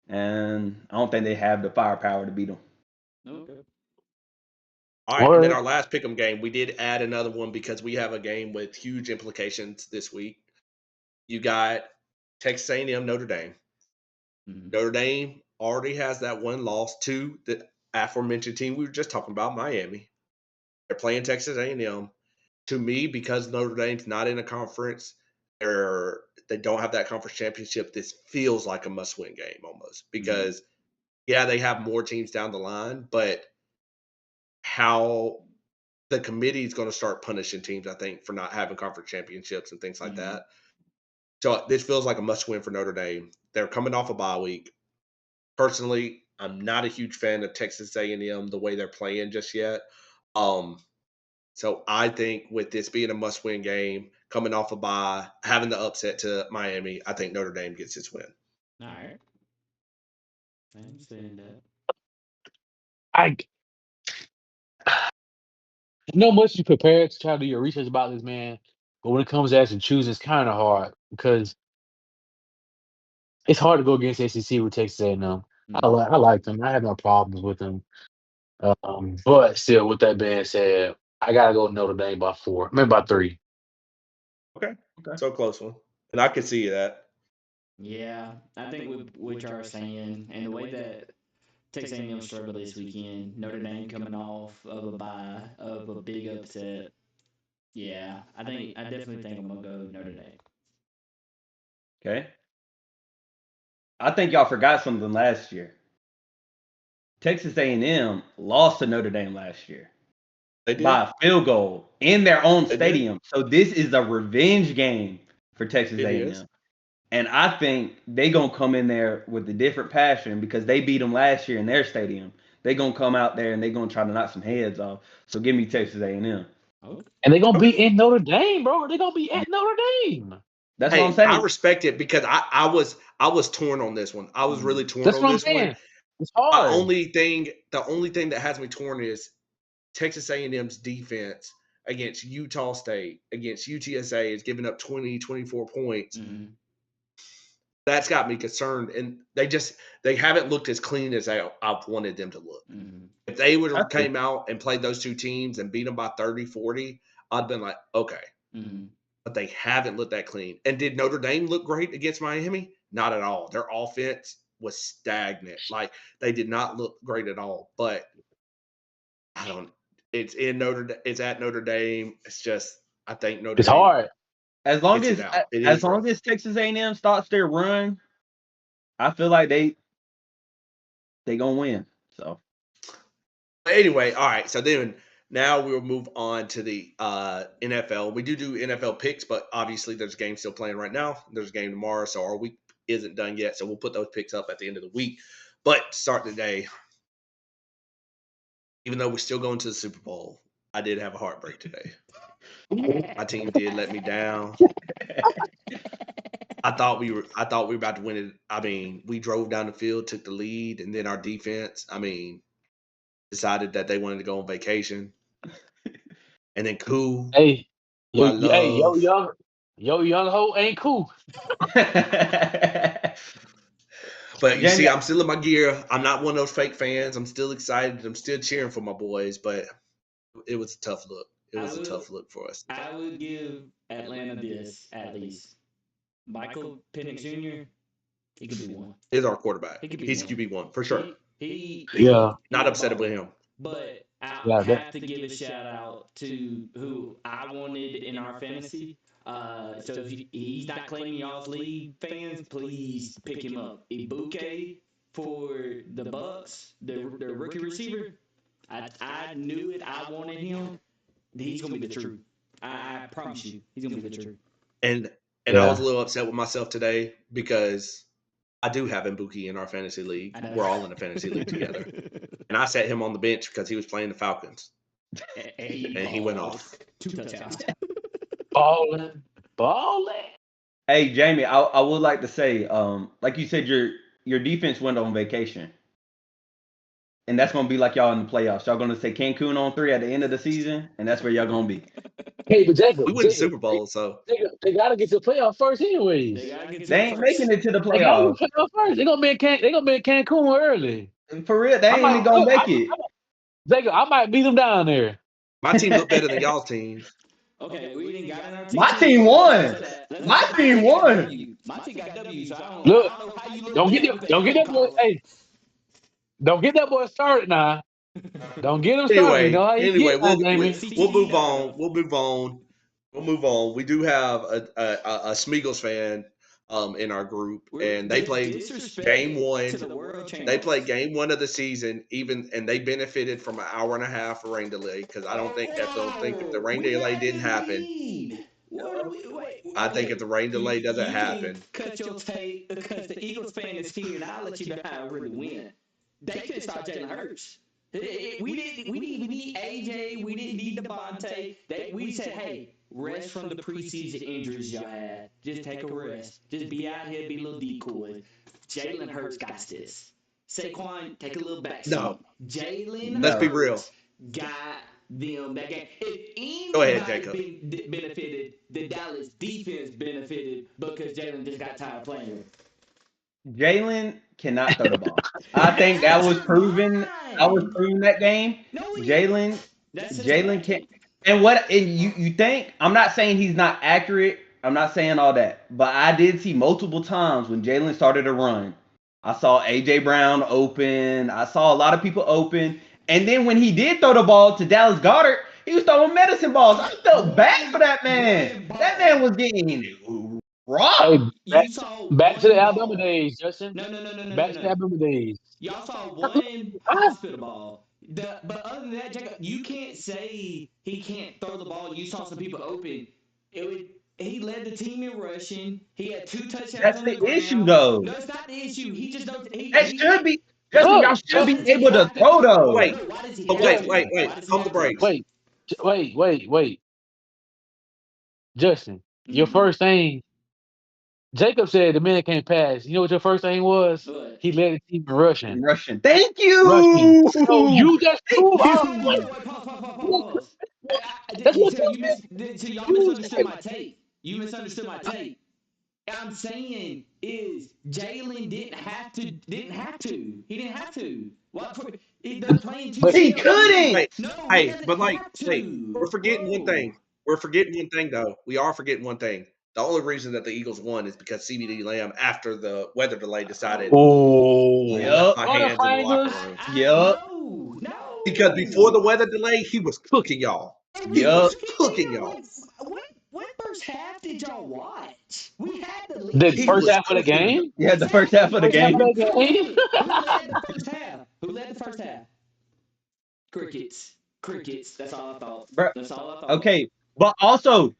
and I don't think they have the firepower to beat them. Okay. All right, and then Or our last pick'em game, we did add another one because we have a game with huge implications this week. You got Texas A&M, Notre Dame. Mm-hmm. Notre Dame already has that one loss to the aforementioned team we were just talking about, Miami. They're playing Texas A&M. To me, because Notre Dame's not in a conference, they don't have that conference championship. This feels like a must-win game almost because, yeah, they have more teams down the line, but how the committee is going to start punishing teams, I think, for not having conference championships and things like that. So this feels like a must-win for Notre Dame. They're coming off a bye week. Personally, I'm not a huge fan of Texas A&M the way they're playing just yet. So I think with this being a must-win game, coming off a bye, having the upset to Miami, I think Notre Dame gets its win. All right. I understand that. I know much you prepared to try to do your research about this man. But when it comes to actually choosing, it's kind of hard because it's hard to go against SEC with Texas A&M. I like them. I have no problems with them. But still, with that being said, I gotta go Notre Dame by 4, maybe by 3. Okay. So close one. And I could see that. Yeah, I think with what y'all are saying and the way that Texas A&M struggled this weekend, Notre Dame coming off of a bye, of a big upset. Yeah, I definitely think I'm gonna go Notre Dame. Okay. I think y'all forgot something last year. Texas A&M lost to Notre Dame last year They did. by a field goal in their own They did. stadium. So this is a revenge game for Texas It A&M. is. And I think they gonna come in there with a different passion because they beat them last year in their stadium. They gonna come out there and they gonna try to knock some heads off. So give me Texas A&M. And they're gonna be in Notre Dame, bro. They're gonna be at Notre Dame. That's what I'm Hey, saying. I respect it because I was torn on this one. I was really torn That's on what I'm this one. saying. It's The hard. only thing that has me torn is Texas A&M's defense against Utah State, against UTSA is giving up 20, 24 points. That's got me concerned. And they haven't looked as clean as I've wanted them to look. If they would have came out and played those two teams and beat them by 30, 40, I'd been like, okay. But they haven't looked that clean. And did Notre Dame look great against Miami? Not at all. Their offense was stagnant. Like, they did not look great at all. But I don't. It's at Notre Dame. It's just I think Notre It's Dame. hard. As long gets as it out. It as is long rough. as Texas A&M starts their run, I feel like they gonna win. So Anyway, all right. So then now we'll move on to the NFL. We do NFL picks, but obviously there's a game still playing right now. There's a game tomorrow, so our week isn't done yet. So we'll put those picks up at the end of the week. But starting today, even though we're still going to the Super Bowl, I did have a heartbreak today. My team did let me down. I thought we were about to win it. I mean, we drove down the field, took the lead, and then our defense, decided that they wanted to go on vacation. And then Cool. Hey, Yo, young ho ain't cool. But you Jamie, see, I'm still in my gear. I'm not one of those fake fans. I'm still excited. I'm still cheering for my boys, but it was a tough look. It was a tough look for us. I would give Atlanta this at least. Michael Penix Jr. He could be one. He's our quarterback. He's one. QB1 for sure. Not upset with him. But I have to give a shout out to who I wanted in our fantasy. So if he's not claiming y'all's league fans, please pick him up. Ibuke for the Bucks, the rookie receiver. I knew it. I wanted him. He's gonna be the truth. I promise you, he's gonna be the truth. And I was a little upset with myself today because I do have Mbuki in our fantasy league. We're all in a fantasy league together. And I sat him on the bench because he was playing the Falcons. And he went off. 2 touchdowns. Balling. Hey Jamie, I would like to say, like you said, your defense went on vacation. And that's gonna be like y'all in the playoffs. Y'all gonna say Cancun on 3 at the end of the season, and that's where y'all gonna be. Hey, but Jacob, we win the Super Bowl, so they gotta get to the playoff first, anyways. They ain't making it to the They gotta playoffs. get to the playoff first. They gonna be in Cancun early. For real, they ain't even gonna make it. Jacob, I might beat them down there. my team looked better than y'all's team. Okay, we didn't got in our team. My team won. My team won. My team got W. So I don't know how you look. Don't get that boy. Hey, don't get that boy started now. Don't get him started. Anyway, we'll move on. We'll move on. We do have a Smeagol's fan in our group, and they played game 1. They played game 1 of the season, and they benefited from an hour and a half of rain delay because I don't think if the rain delay didn't happen. I think if the rain delay doesn't happen, cut your tape because the Eagles fan is here, and I'll let you know how it really went. They couldn't stop Jalen Hurts. We didn't need AJ. We didn't need Devontae. We said, hey, rest from the preseason injuries y'all had. Just take a rest. Just be out here, be a little decoy. Jalen Hurts got this. Saquon, take a little back. No. Jalen Let's be real. Got them that game. If Go ahead, anybody Jacob. benefited, the Dallas defense benefited because Jalen just got tired of playing. Jalen cannot throw the ball. I That's think that was proven. I was fine. proven that game. No, Jalen that's Jalen can Cincinnati. and you think I'm not saying he's not accurate. I'm not saying all that, but I did see multiple times when Jalen started to run. I saw AJ Brown open. I saw a lot of people open, and then when he did throw the ball to Dallas Goddard, he was throwing medicine balls. I felt bad for that man. One That man ball. was getting rocked. Hey, back, You saw back to the one Alabama ball. days, Justin. No. Back to the Alabama days. Y'all saw one hospital ball. But other than that, Jacob, you can't say he can't throw the ball. You saw some people open. He led the team in rushing. He had 2 touchdowns That's on the the issue, ground. though. No, it's not the issue. He just don't. That should be Justin. Look, Y'all should Why be does Justin. he able to have to throw throw? though. Wait, No, why does he but have wait, to? wait, wait. Why does he Pump the have to? brakes. Wait. Justin, your Mhm. first thing, Jacob said the man can't pass. You know what your first thing was? What? He led the team in rushing. In Russian. Thank Rushing. you. So you just Thank proved our you. point. Wait. Pause. That's what So y'all you misunderstood said. my take. You misunderstood my take. I'm saying is Jalen didn't have to. He didn't have to. What for? They're playing two But He shells. couldn't. Wait, No, he hey, doesn't but like, have wait, we're to. forgetting one Whoa. thing. We're forgetting one thing, though. We are forgetting one thing. The only reason that the Eagles won is because CBD Lamb, after the weather delay, decided to oh, lift Yup. my hands in the locker Butterfingers. room. Yup. Because before the No. weather delay, he was cooking y'all. He Yup. was cooking y'all. When first half did y'all watch? We had the The He lead. first was half of the cooking y'all. game. Yeah, the first half of the First half of game. the game. Who led the first half? Who led the first half? Crickets. Crickets. That's all I thought. Bro, That's all I thought. okay. But also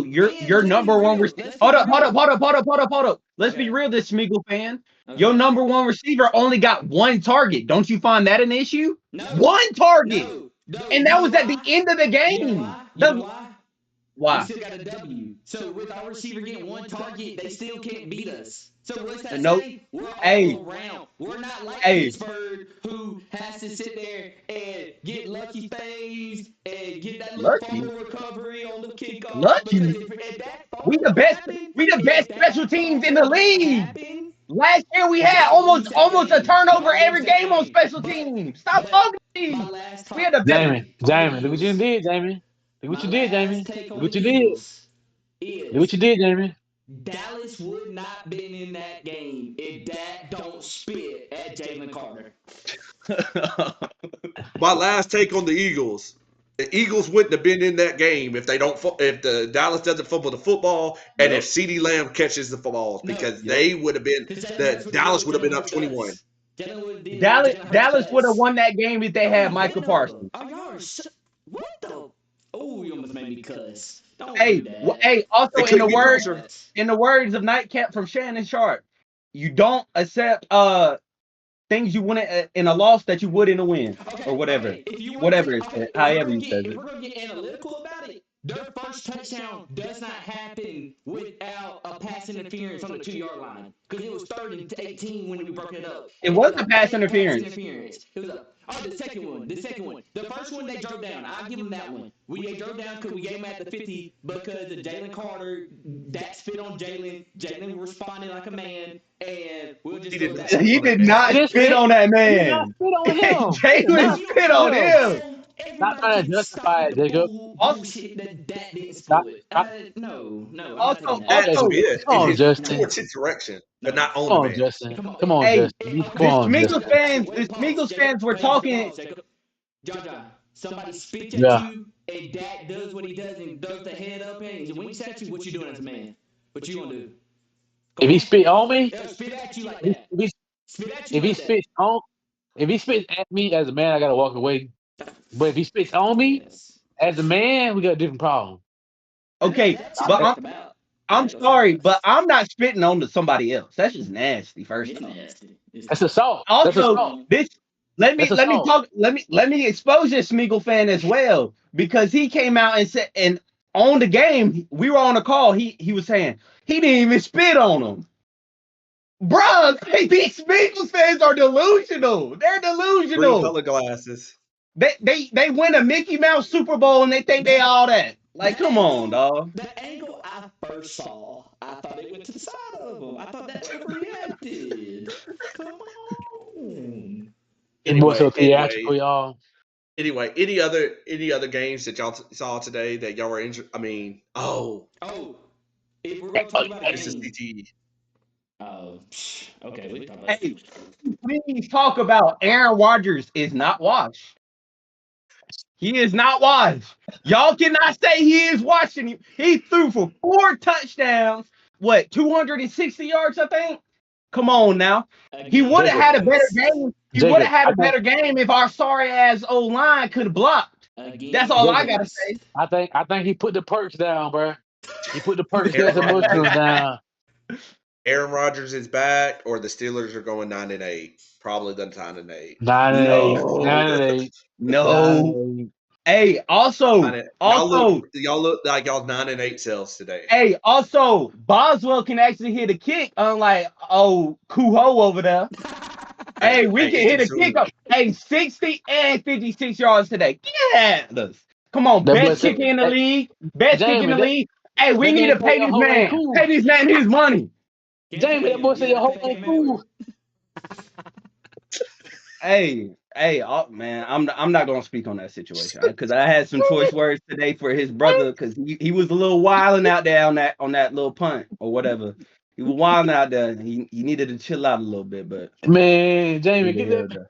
your Let's be number one real. receiver. Let's Hold be up, hold up, real. hold up, hold up, hold up, hold up. Let's be Okay. real, this Smeagol fan. Your Okay. number one receiver only got one target. Don't you find that an issue? No. One target. No. And You that know was at the why? end of the You know game. why? You know why? We Why? still got a W. So with our receiver getting one target, they still can't beat us. So what's that No. say? We're Hey, all around. We're not like hey, Pittsburgh, who has to sit there and get lucky phase and get that little lucky. fumble recovery on the kickoff. Because Lucky. if that We fumble the don't best. happen, We the best if special that teams in the fumble don't league. happen, Last year we had y'all lose that almost a game. turnover Y'all lose every that game on game. special teams. Stop But talking to my me. last We had the best. take on the Look what you Eagles. did, Jamie. Look what My you did, last Jamie. take Look on the what you did. Eagles Look what is you did, Jamie. Dallas would not been in that game if Dak don't spit at Jalen Carter. My last take on the Eagles. The Eagles wouldn't have been in that game if if the Dallas doesn't fumble the football and if Yep. CeeDee Lamb catches the balls No, because Yep. they would have been because Jalen the Hurts would have Dallas did would what have been Jalen up Hurts 21. does. Jalen would have did what Dallas Jalen Hurts Dallas would have does. won that game if they Don't had be Michael that Parsons. Oh, y'all are what the? Oh, you almost made me cuss. Don't Hey, do that. hey. Also They in couldn't the get words pressure. of Nightcap from Shannon Sharp, you don't accept things you wouldn't in a loss that you would in a win or whatever. Okay. If you want to Whatever get, it's okay, however you says if it. we're gonna get analytical about it, their first touchdown does not happen without a pass interference on the 2 yard line because it was 3rd and 18 when we broke it up, It and it was was a a pass fake pass interference. interference. It was the second one, the first one they drove down. I'll give them that one. They drove down because we gave them at the 50 because of Jalen Carter. That spit on Jalen. Jalen responded like a man, and we'll just He go did not that spit He on way. that did man. not He didn't spit spit. on that He did not man. spit on him. He did Jalen not spit spit on on him. him. Stop Everybody trying to can stop justify with it, the Jacob. bullshit that didn't Stop. spoil it. Stop. No, I'm not Also, taking that. That also, Come spit in on, his Justin. towards his direction, but No. not on Come the on, man. Justin. Come on. Come on, hey, Justin. Come the Okay, on, Smeagol Justin. fans, wait, pause, fans were Pause, talking. Jacob. John. Somebody spits at Yeah. you, and Dak does what he does and throws the head up and he winks at you. What you doing as a man? What you gonna do? If Come he on. spit on me, Spit at you like if that. he, Spit at you if he like that. spits on, if he spits at me as a man, I gotta walk away. But if he spits on me Yes. as a man, we got a different problem. Okay, That should be but talked about. I I'm ain't gonna say sorry, but this. I'm not spitting on to somebody else. That's just nasty. First It's off. nasty. It's That's nasty. assault. That's Also, assault. this That's let me assault. talk. Let me expose this Smeagol fan as well because he came out and said and on the game we were on a call. He was saying he didn't even spit on him. Bruh, these Eagles fans are delusional. They're Green delusional. color glasses. They win a Mickey Mouse Super Bowl and they think they all that. Like, come on, dog. The angle I first saw, I thought it went to the side of him. I thought that overreacted. Come on. It was so Anyway, theatrical, y'all. any other games that y'all saw today that y'all were interested? I mean, If we're gonna talk about this is games, CTE. okay, we can talk about Hey, please talk about Aaron Rodgers is not washed. He is not washed. Y'all cannot say he is watching you. He threw for 4 touchdowns. What, 260 yards, I think? Come on now. He would have had a better game. He would have had a better game if our sorry ass old line could have blocked. That's all I gotta say. I think he put the perks down, bro. He put the perks and emotions down. Aaron Rodgers is back, or the Steelers are going 9-8. Probably the 9-8. 9-8. No. Hey, also, y'all look like y'all 9-8 selves today. Hey, also, Boswell can actually hit a kick, unlike Kuho over there. Hey, we can hit a kick up. Hey, 60 and 56 yards today. Get us. Come on, best kicker in the league. Best kicker in the league. Hey, we need to pay this man. Pay this man his money. Jamie, that boy said your whole ain't cool. Hey, man, I'm not gonna speak on that situation because I had some choice words today for his brother because he was a little wilding out there on that little punt or whatever. He was wilding out there. He needed to chill out a little bit, but man, Jamie, get that.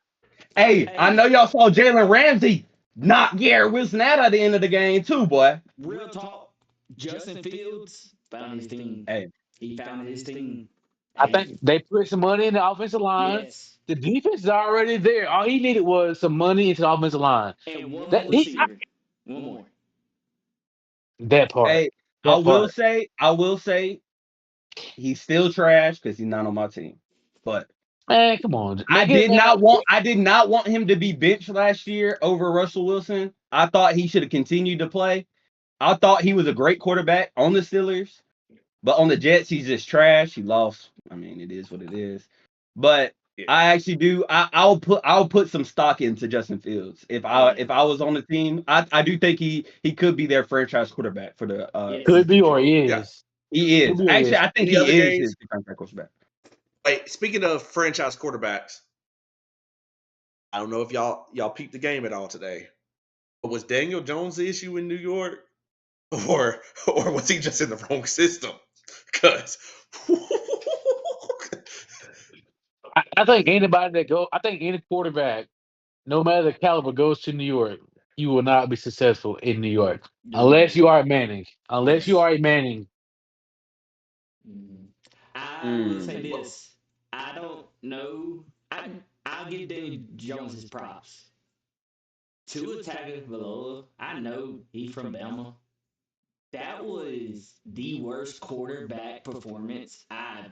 Hey, I know y'all saw Jalen Ramsey knock Garrett Wilson out at the end of the game too, boy. Real talk. Justin Fields found his team. Hey, he found his team. I think they put some money in the offensive line. Yes. The defense is already there. All he needed was some money into the offensive line. And one more receiver. One more. That part. Hey, I will say, he's still trash because he's not on my team. But man, come on. I did not want him to be benched last year over Russell Wilson. I thought he should have continued to play. I thought he was a great quarterback on the Steelers, but on the Jets, he's just trash. He lost. I mean, it is what it is. But I actually do. I'll put some stock into Justin Fields if I was on the team. I do think he could be their franchise quarterback for the. Could be or he is. Yeah, he is. Actually, I think he is his franchise quarterback. Wait, speaking of franchise quarterbacks, I don't know if y'all peeped the game at all today. But was Daniel Jones the issue in New York, or was he just in the wrong system? Because I think any quarterback, no matter the caliber, goes to New York, you will not be successful in New York unless you are Manning. Unless you are Manning. I will say this. I don't know. I'll give Daniel Jones his props. Tua Tagovailoa, I know he's from Bama. That was the worst quarterback performance I've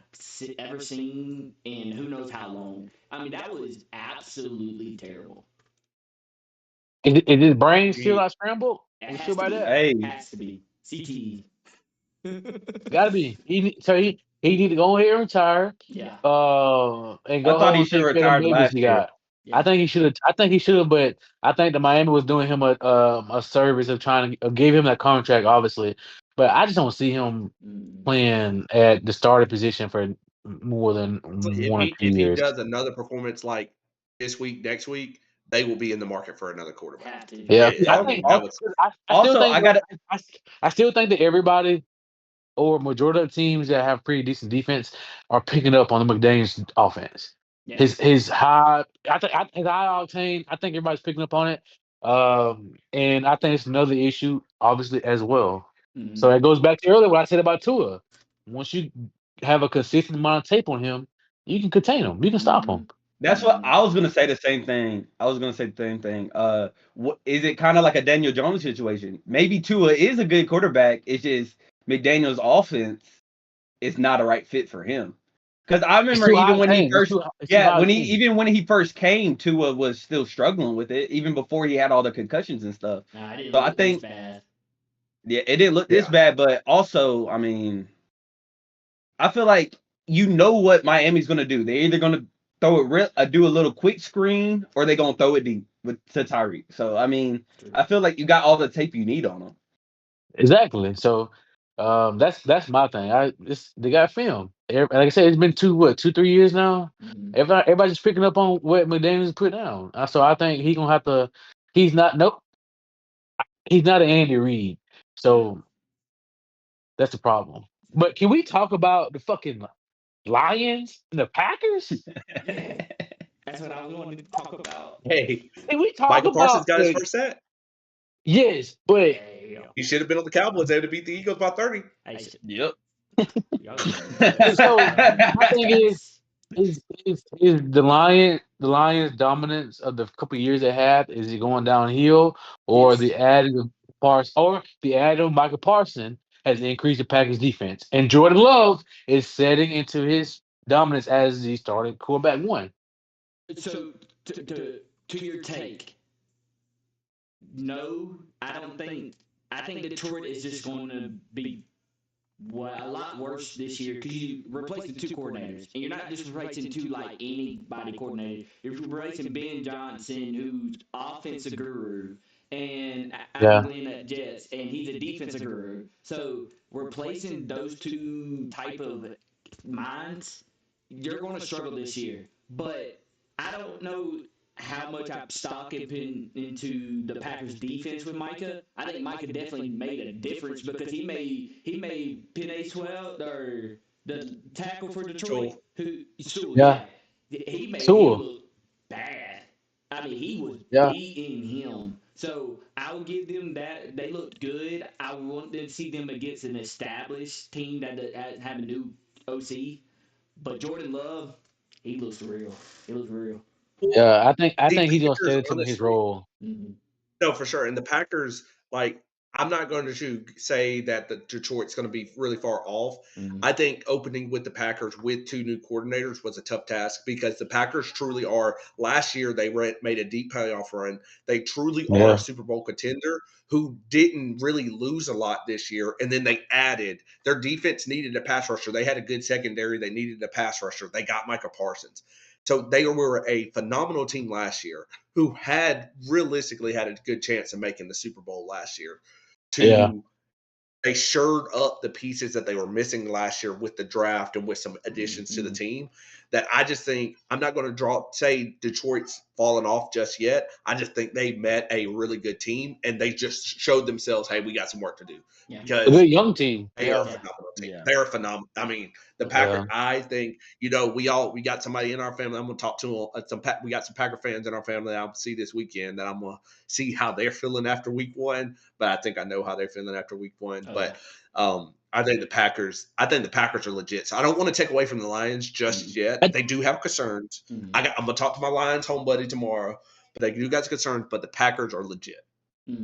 ever seen in who knows how long. I mean, that was absolutely terrible. Is his brain still not scrambled? It still by that? Hey, has to be. CTE. Gotta be. He need to go ahead and retire. Yeah. And go home and take care of the babies he got. Yeah. I think he should have, but I think the Miami was doing him a service of trying to give him that contract, obviously. But I just don't see him playing at the starting position for more than 1 or 2 years. If he does another performance like this week, next week, they will be in the market for another quarterback. Yeah, I still think that everybody or majority of the teams that have pretty decent defense are picking up on the McDaniels offense. Yes. His high octane. I think everybody's picking up on it, and I think it's another issue, obviously as well. Mm-hmm. So it goes back to earlier what I said about Tua. Once you have a consistent amount of tape on him, you can contain him. You can stop him. That's what I was gonna say. The same thing. What is it? Kind of like a Daniel Jones situation. Maybe Tua is a good quarterback. It's just McDaniel's offense is not a right fit for him. Because I remember even when he first came, Tua was still struggling with it, even before he had all the concussions and stuff. So I think, it didn't look this bad. But also, I mean, I feel like you know what Miami's gonna do. They're either gonna throw it do a little quick screen, or they gonna throw it deep to Tyreek. So I mean, I feel like you got all the tape you need on them. Exactly. So that's my thing. They got film. Like I said, it's been 2, 3 years now. Everybody's picking up on what McDaniels put down. So I think he gonna have to. He's not. Nope. He's not an Andy Reid. So that's the problem. But can we talk about the fucking Lions and the Packers? Yeah, that's what I wanted to talk about. Hey, Can we talk Michael Parsons about got his first sack. yes, but Damn. He should have been on the Cowboys. They would have beat the Eagles by 30. Hey, Yep. y'all so my thing is the Lions dominance of the couple of years they had, is it going downhill, or Yes. the adding of Michael Parson has increased the Packers defense, and Jordan Love is setting into his dominance as he started quarterback one. So to your take, no, I don't think. I think Detroit is just going to be a lot worse this year because you replacing two coordinators, and you're not just replacing two like anybody coordinator. You're replacing Ben Johnson, who's offensive guru, and Adam Yeah, Glenn at Jets, and he's a defensive guru. So replacing those two type of minds, you're going to struggle this year. But I don't know how much I stock into the Packers defense with Micah. I think Micah definitely made a difference because he made Penei Swell or the tackle for Detroit yeah, he made him Tua, look bad. I mean, he was yeah, beating him. So I will give them that. They looked good. I want to see them against an established team that have a new OC. But Jordan Love, he looks real. He looks real. yeah. I The think he's gonna Packers, stay into his honestly, role. Mm-hmm. no, for sure. And the Packers, like, I'm not going to say that the Detroit's going to be really far off. Mm-hmm. I think opening with the Packers with two new coordinators was a tough task because the Packers truly are. Last year, they made a deep playoff run. They truly are a Yeah, Super Bowl contender who didn't really lose a lot this year. And then they added their defense needed a pass rusher. They had a good secondary. They needed a pass rusher. They got Micah Parsons. So they were a phenomenal team last year who had realistically had a good chance of making the Super Bowl last year. yeah. To They shored up the pieces that they were missing last year with the draft and with some additions to the team. That I just think I'm not going to say Detroit's fallen off just yet. I just think they met a really good team and they just showed themselves, hey, we got some work to do Yeah. A because good young team. they are a Yeah, phenomenal team. Yeah. They are phenomenal. I mean, the Packers. yeah. I think we got somebody in our family. I'm gonna talk to we got some Packer fans in our family. I'll see this weekend that I'm gonna see how they're feeling after week one. But I think I know how they're feeling after week one. Oh, But I think the Packers. I think the Packers are legit. So I don't want to take away from the Lions just yet. I, They do have concerns. Mm-hmm. I'm gonna talk to my Lions home buddy tomorrow. But they do got concerns. But the Packers are legit.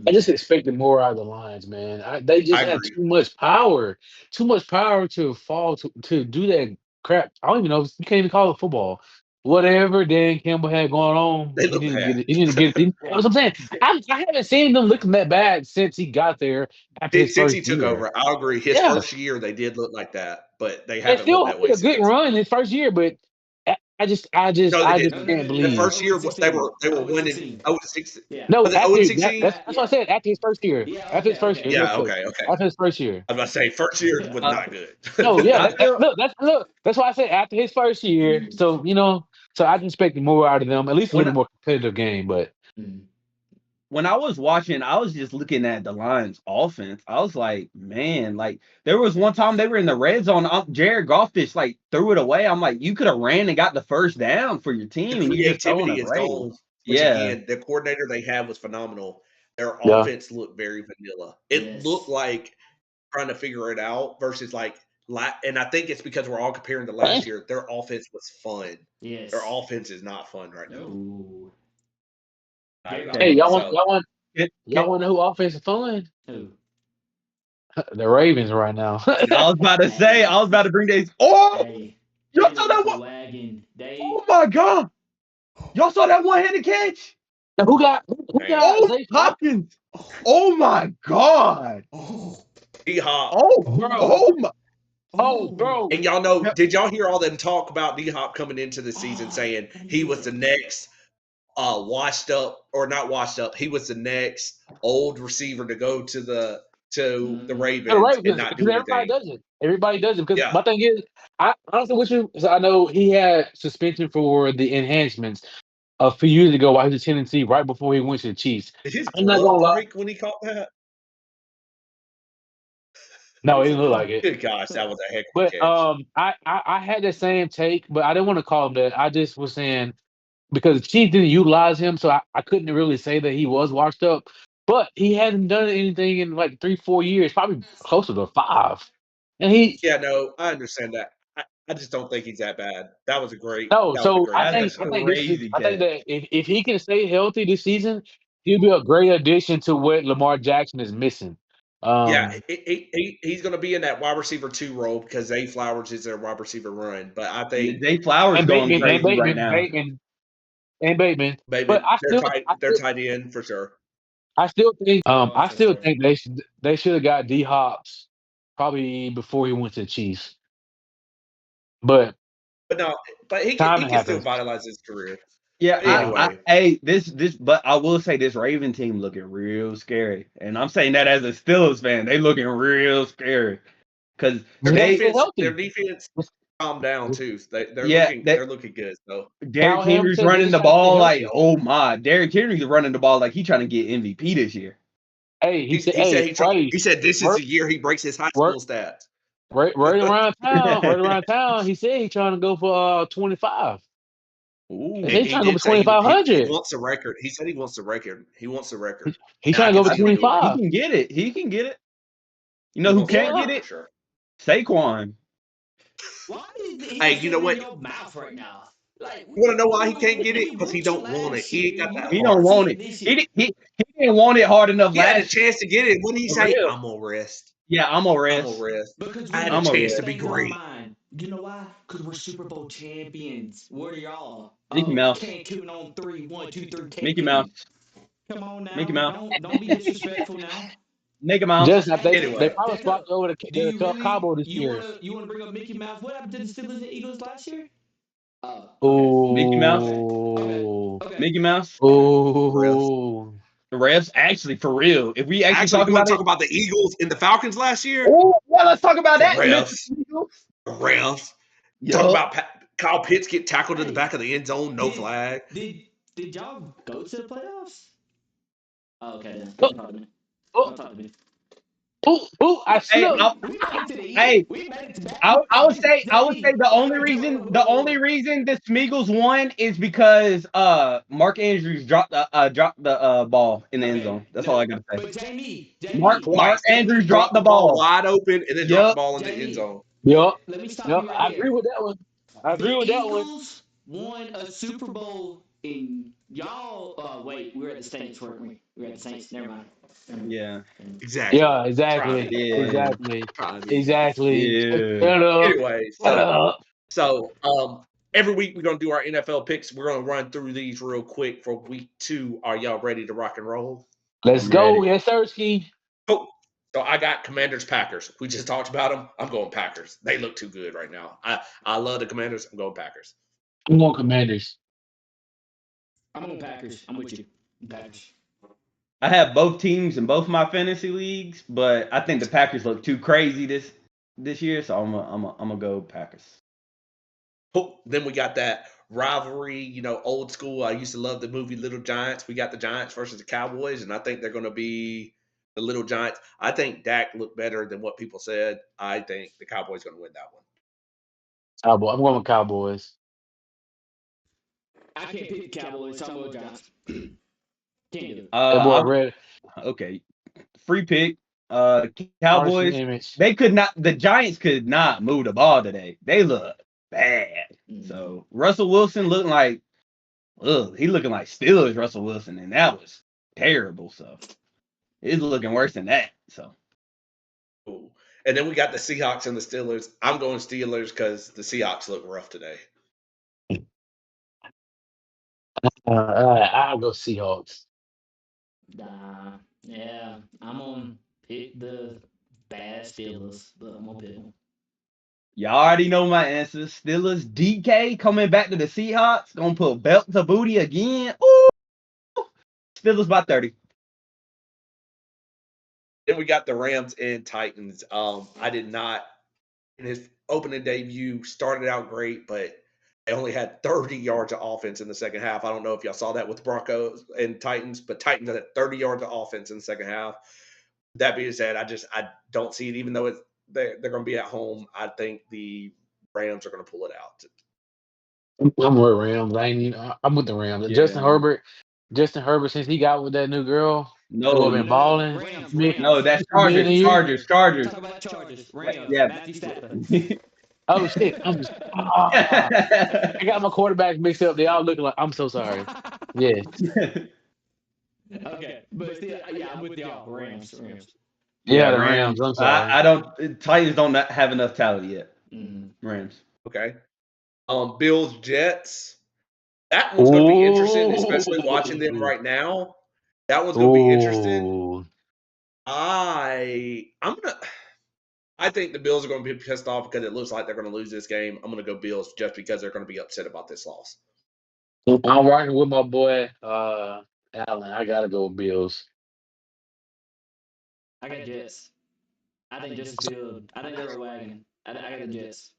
I just expected more out of the Lions, man. They just I had agree. too much power to fall to do that crap. I don't even know. You can't even call it football. Whatever Dan Campbell had going on, They he look didn't get bad. it. He didn't get it. That's what I'm saying. I haven't seen them looking that bad since he got there after his Since first he took year. over, I'll agree. His Yeah, first year, they did look like that, but they they haven't looked still that had way a good since. run his first year, but No, they I just didn't. No, can't The believe. first 0 year, and they 16. were 0 and winning 16. 0-6. Yeah. No, Was it 0 after and that's 16? what I said. After his first year, Yeah. after his Okay. first year, Okay. Yeah, look, okay. after his first year. I was about to say first year was Uh, not good. No, yeah, I feel look. That's why I said after his first year. So so I expected more out of them, at least a when little more competitive game. But Mm-hmm. when I was watching, I was just looking at the Lions offense. I was like, man, like there was one time they were in the red zone. Jared Goff just like threw it away. I'm like, you could have ran and got the first down for your The team, and you just throwing creativity is away. gone, which Yeah, again, the coordinator they had was phenomenal. Their yeah, offense looked very vanilla. It looked Yes. like trying to figure it out versus and I think it's because we're all comparing to last year. Their offense was fun. Their Yes. offense is not fun right now. No. Not Jared at Goff hey, all. ain't y'all playing. want So y'all want Can- y'all can- want to know who offense is fun? Who? The Ravens right now. I was about to say, Hey. I was about to bring this. Oh, Hey. y'all They saw look that like a one? wagon. Oh my God, y'all saw that one-handed catch? Now, who damn. got Oh, Zay Flowers? Hopkins! Oh my God! Oh. D Hop. Oh, Oh. Bro, oh my! Oh, bro. And y'all know, Yep. did y'all hear all them talk about D Hop coming into the season saying he was the next washed up or not washed up, he was the next old receiver to go to the Ravens and not Because do everybody anything. does it. Everybody does it. Because Yeah. my thing is, I honestly wish you. So I know he had suspension for the enhancements a few years ago while he was in Tennessee, right before he went to the Chiefs. Did his I'm not gonna glove lie. break when he caught that? No, it didn't look like it. Good gosh, that was a heck of a But catch. I had the same take, but I didn't want to call him that. I just was saying because the Chiefs didn't utilize him, so I couldn't really say that he was washed up. But he hadn't done anything in like 3, 4 years, probably closer to 5. And he Yeah, no, I understand that. I just don't think he's that bad. no, That was a so great That's a catch I though. think this is crazy I think catch. that if he can stay healthy this season, he'll be a great addition to what Lamar Jackson is missing. Yeah, Um, he's going to be in that wide receiver 2 role because Zay Flowers is their wide receiver run. But I think Zay Flowers and going Bateman and crazy right Bateman, now. Bateman and Bateman. But Bateman, they're tied in for sure. They are I for still sure. think they should have got D Hops probably before he went to the Chiefs. But But no, but he timing can still happens. vitalize his career. Yeah, But Yeah. anyway, hey, but I will say this Raven team looking real scary, and I'm saying that as a Steelers fan, they looking real scary because their You gotta they, stay defense their healthy. defense calmed down too. yeah, They're looking good. So Derrick Cal Hamilton Henry's said they running just the gotta stay ball like, healthy. oh my, Derrick Henry's running the ball like he trying to get MVP this year. Hey, he said, he said hey, he said this is work, the year he breaks his high work, school stats. right around town. He said he trying to go for 25. They say Ooh, he He trying to go for did say he 2,500. wants the record. He said he wants the record. He wants the record, He and I trying to can go for see him doing it. he 25. can get it. He can get it. You He know who wants the can't Yeah. get record for it? sure. Saquon. Why is he Hey, just you know sitting in what? your mouth right now? Like You want to know why he can't get it? we Because he whooped you don't want it. last He ain't year. got that You He want don't heart. to see want it it. this He year? di- he didn't want it hard enough He had a last chance to get it. What did he for say? real. I'm gonna rest. Yeah, I'm a I'm gonna rest. rest. Because I we had a got I'm a chance bigger to rest. be things on our great. mind. You know why? Because we're Super Bowl champions. What are y'all? Mickey Oh, Mouse. Cancun on three. 1, 2, 3, Mickey Mouse. Cancun. Come on Mickey now. Mouse. Don't be disrespectful now. Mickey Mouse. Just I think they Anyway, Hey, probably Jacob. swapped over Do you the really Cowboy this year. you wanna bring up Mickey Mouse? What happened to the Steelers and Eagles last year? Oh, okay. Mickey Mouse. Okay. Okay. Ooh, Okay. Mickey Mouse. Okay. refs. ooh. The refs, actually, for real. If we actually Actually, talk you want about to it, talk about the Eagles and the Falcons last year? oh, yeah, let's talk about The that, Mr. refs. Eagles. The refs. Talk Yup. about Kyle Pitts get tackled in the Hey, back of the end zone, no did flag. did y'all go to the playoffs? Oh, okay then. Oh, Don't talk to me. oh, Don't talk to me. I Hey, slipped. We made it to the east. hey, We made it to back I, to I would say I would say Jamie. the Wait, only wait, Joe, wait, reason wait, the wait, wait, only wait. reason the Smeagol's won is because Mark Andrews dropped the ball in the end Okay, zone. That's all I no, gotta say. but Mark Twice. Andrews dropped Dropped the the ball ball. wide open and then dropped the Yup. ball in the end Jamie, zone. Yup, let me stop yup. you right I agree there. with that one. I agree The with that one. Eagles won a Super Bowl in y'all. Wait, we were at the Saints, weren't we? We were at the Saints. Never mind. Yeah. Exactly. Yeah, Trying to exactly, be corny. Yeah. Trying to be corny. exactly. Yeah. Shut up, Anyway, shut up. every week we're gonna do our NFL picks. We're gonna run through these real quick for week 2. Are y'all ready to rock and roll? Let's I'm ready. go. Yes, sir, Ski. Oh, so I got Commanders Packers. We just talked about them. I'm going Packers. They look too good right now. I love the Commanders. I'm going Packers. I'm on Commanders. I'm on Packers. I'm with you. Packers. I have both teams in both my fantasy leagues, but I think the Packers look too crazy this year, so I'm gonna go Packers. Oh, then we got that rivalry, old school. I used to love the movie Little Giants. We got the Giants versus the Cowboys, and I think they're going to be the Little Giants. I think Dak looked better than what people said. I think the Cowboys going to win that one. Cowboy. I'm going with Cowboys. I can't pick the Cowboys, so I'm going Giants. Can't do it. That boy I'm red okay. Free pick. artistry Cowboys. image. They could not. The Giants could not move the ball today. They look bad. Mm. So Russell Wilson looking like, he looking like Steelers Russell Wilson, and that was terrible. So it's looking worse than that. So Ooh. And then we got the Seahawks and the Steelers. I'm going Steelers because the Seahawks look rough today. I'll go Seahawks. Yeah, I'm on pick the bad Steelers, but I'm gonna pick them. Y'all already know my answer. Steelers DK coming back to the Seahawks. Gonna put belt to booty again. Ooh. Steelers by 30. Then we got the Rams and Titans. I did not in his opening debut started out great, but they only had 30 yards of offense in the second half. I don't know if y'all saw that with Broncos and Titans, but Titans had 30 yards of offense in the second half. That being said, I don't see it, even though they're going to be at home. I think the Rams are going to pull it out. I'm with Rams. I'm with the Rams. Yeah. Justin Herbert, since he got with that new girl, who No, have been balling, Rams, no, Rams. that's beginning of Chargers. the year. Chargers. Talk about Chargers. Rams. Yeah. Matthew Stafford. Oh shit! I got my quarterbacks mixed up. They all looking like. I'm so sorry. Yeah, Okay, but still, yeah, I'm with y'all. Rams. Yeah, the Rams. Rams. I'm sorry. I don't. Titans don't not have enough talent yet. Mm-hmm. Rams. Okay. Bills Jets. That one's going to be interesting, especially watching them Ooh, right now. That one's going to be interesting. ooh. I'm gonna. I think the Bills are going to be pissed off because it looks like they're going to lose this game. I'm going to go Bills just because they're going to be upset about this loss. I'm rocking with my boy Allen. I gotta go with Bills. I got Jets. I think Justin Field. I think they're a wagon. I got the Jets.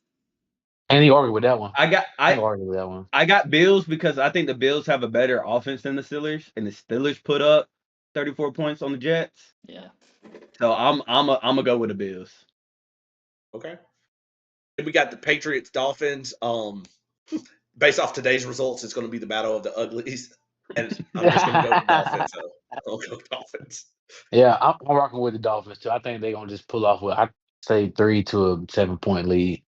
And he argued with that one. I got He argued with that one. I got Bills because I think the Bills have a better offense than the Steelers, and the Steelers put up 34 points on the Jets. Yeah. So I'm gonna go with the Bills. Okay. Then we got the Patriots Dolphins. Based off today's results, it's going to be the battle of the uglies, and I'm just going to go with Dolphins. So I'll go with Dolphins. Yeah, I'm rocking with the Dolphins too. I think they're gonna just pull off with I say 3 to a 7 point lead.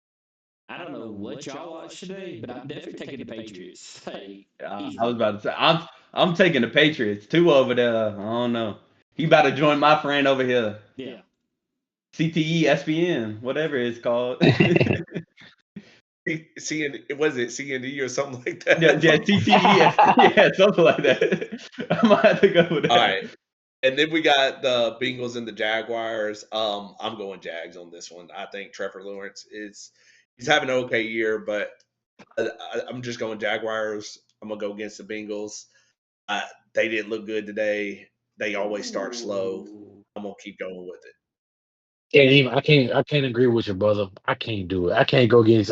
I don't know what y'all watched today, but I'm definitely taking the Patriots. Hey, I was about to say I'm taking the Patriots. Two over there. I don't know. He about to join my friend over here. Yeah. CTE SPN, whatever it's called. Was it CND or something like that? Yeah, CTE, yeah, something like that. I might have to go with that. All right. And then we got the Bengals and the Jaguars. I'm going Jags on this one. I think Trevor Lawrence he's having an okay year, but I'm just going Jaguars. I'm gonna go against the Bengals. They didn't look good today. They always start slow. I'm gonna keep going with it. I can't agree with your brother. I can't do it. I can't go against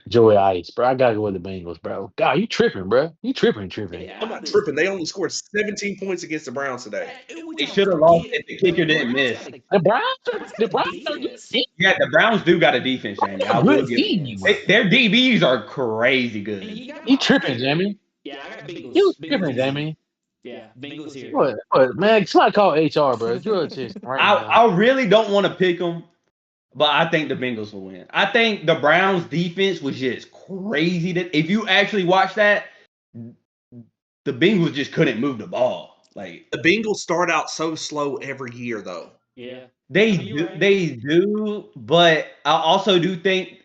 Joey Ice, bro. I gotta go with the Bengals, bro. God, you tripping, bro. You tripping. Yeah, I'm not tripping. They only scored 17 points against the Browns today. They should have lost if the kicker didn't miss. The Browns are defense. Yeah, the Browns do got a defense, Jamie. I will give them. Their DBs are crazy good. You tripping, Jamie? Yeah, I got Bengals. You Bengals tripping, easy. Jamie? Yeah, Bengals here. What, man? Somebody call HR, bro. You're attention right now. I really don't want to pick them, but I think the Bengals will win. I think the Browns defense was just crazy. That if you actually watch that, the Bengals just couldn't move the ball. Like The Bengals start out so slow every year, though. Yeah. they do, but I also do think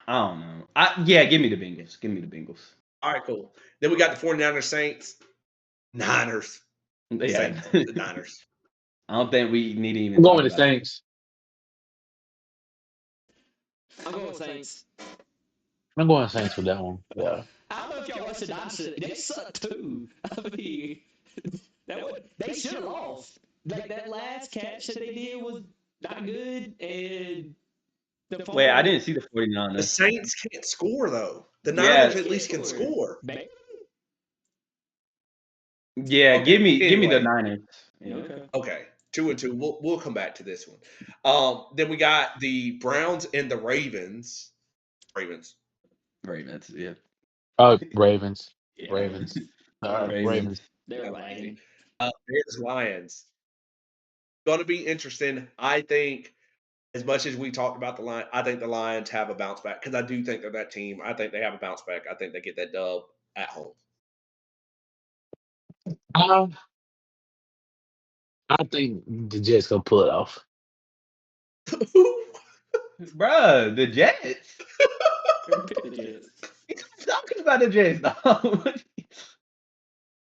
I don't know. Give me the Bengals. Give me the Bengals. All right, cool. Then we got the 49ers Saints. Niners. Yeah. Saints, the Niners. I don't think we need to even. I'm going with the Saints. I'm going Saints. I'm going Saints for that one. Yeah. I don't know if y'all watched the Dynasty. They suck too. I mean, they should have lost. Like that last catch that they did was not good, and wait, I didn't see the 49ers. The Saints can't score though. The Niners at least can score. Yeah, Okay, give me anyway. the Niners. Yeah. Okay, 2-2. We'll come back to this one. Then we got the Browns and the Ravens. Ravens. Yeah. Oh, Ravens. Yeah. Ravens. Ravens. They're lagging. Bears Lions. Going to be interesting. I think, as much as we talked about the Lions, I think the Lions have a bounce back because I do think they're that team. I think they have a bounce back. I think they get that dub at home. I think the Jets gonna pull it off. Bruh, the Jets. Talking about the Jets, dog.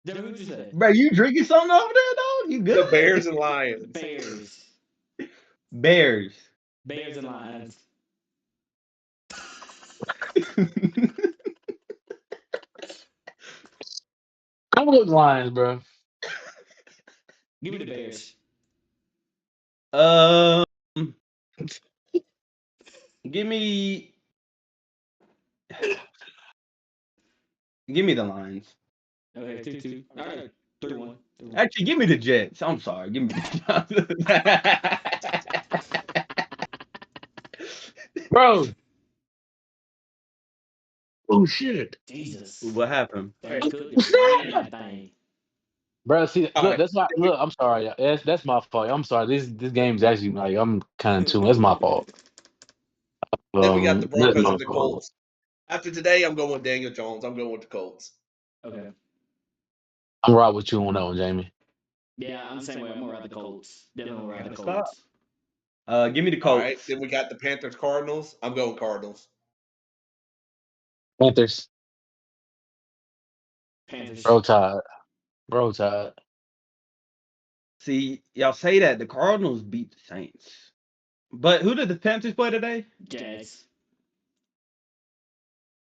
Who'd you say? Bro, you drinking something over there, dog? You good? The Bears and Lions. Bears. Bears. Bears and Lions. Come with Lions, bro. Give me the Bears. Um, give me the Lions. Okay, 2-2. All right, 3-1. Actually, give me the Jets. I'm sorry. Give me the Bro. Oh shit. Jesus. What happened? They cooked it. Ran that thing. Bro, see, All look, right. that's why. Look, I'm sorry. That's my fault. I'm sorry. This game's actually like I'm kind of tuned. That's my fault. Then we got the That's Broncos my and the fault. Colts. After today, I'm going with Daniel Jones. I'm going with the Colts. Okay. I'm right with you on that one, Jamie. Yeah, I'm the same way. I'm gonna ride the Colts. Definitely ride the Stop. Colts. Give me the All right. Colts. Then we got the Panthers Cardinals. I'm going Cardinals. Panthers. Panthers. Bro Tide. Bro Tide. See, y'all say that the Cardinals beat the Saints, but who did the Panthers play today? Jags.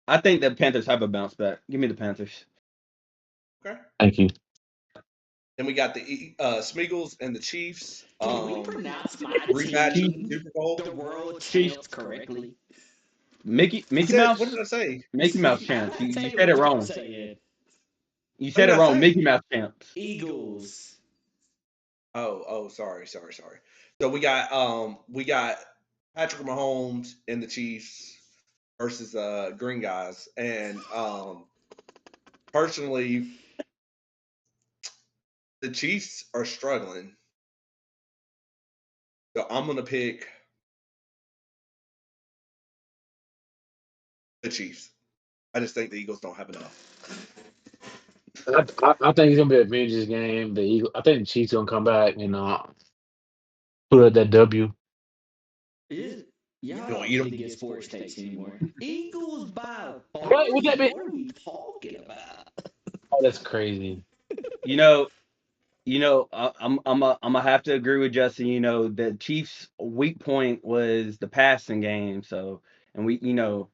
I think the Panthers have a bounce back. Give me the Panthers. Okay. Thank you. Then we got the Smeagol's and the Chiefs. Can we pronounce my Rematch of the team, Super Bowl. the world Chiefs. champs, correctly? Mickey I said, Mouse. what did I say? Mickey Mouse I'm champs. not You telling you said it what you're wrong. saying. You What said did it I wrong. say? Mickey Mouse champs. Eagles. Sorry. So we got Patrick Mahomes and the Chiefs versus Green Guys. And personally, the Chiefs are struggling. So I'm gonna pick the Chiefs. I just think the Eagles don't have enough. I think it's gonna be a Avengers game. The Eagle. I think the Chiefs gonna come back and put up that W. Is y'all You know, don't you need don't- to get sports takes anymore. Eagles by Right? Would 30. that be? What are we talking about? Oh, that's crazy. You know, I'm gonna have to agree with Justin. You know, the Chiefs' weak point was the passing game. So, and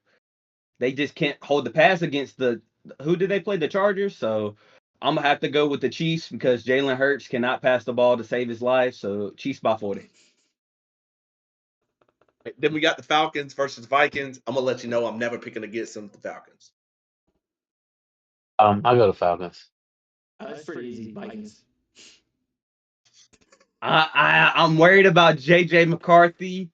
they just can't hold the pass against the who did they play? The Chargers. So, I'm gonna have to go with the Chiefs because Jalen Hurts cannot pass the ball to save his life. So, Chiefs by 40. Then we got the Falcons versus Vikings. I'm gonna let you know I'm never picking against them, the Falcons. I go to Falcons. That's pretty easy. Vikings. I'm worried about JJ McCarthy.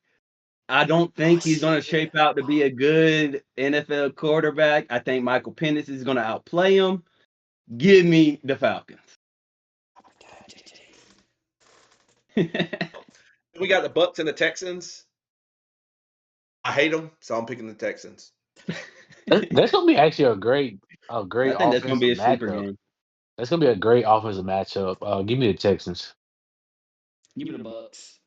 I don't think he's going to shit. shape out to be a good NFL quarterback. I think Michael Penix is going to outplay him. Give me the Falcons. We got the Bucks and the Texans. I hate them, so I'm picking the Texans. That's gonna be actually a great I think that's going to offensive be a sleeper matchup. game. That's gonna be a great offensive matchup. Give me the Texans. Give me the Bucks.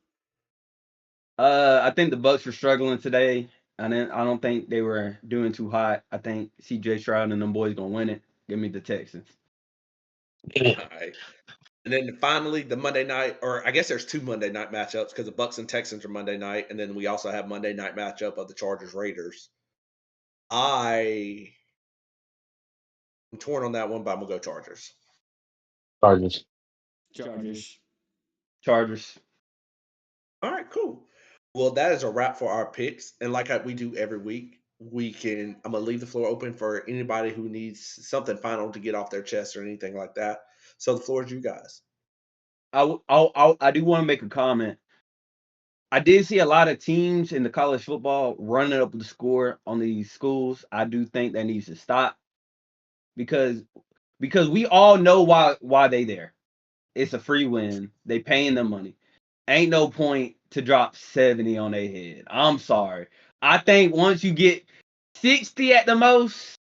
I think the Bucks were struggling today. I don't think they were doing too hot. I think CJ Stroud and them boys going to win it. Give me the Texans. All right. And then finally, the Monday night, or I guess there's two Monday night matchups because the Bucks and Texans are Monday night, and then we also have Monday night matchup of the Chargers Raiders. I'm torn on that one, but I'm gonna go Chargers. Chargers. Chargers. All right, cool. Well, that is a wrap for our picks, and like we do every week, I'm gonna leave the floor open for anybody who needs something final to get off their chest or anything like that. So the floor is you guys. I do want to make a comment. I did see a lot of teams in the college football running up the score on these schools. I do think that needs to stop because we all know why they there. It's a free win. They paying them money. Ain't no point to drop 70 on their head. I'm sorry. I think once you get 60 at the most,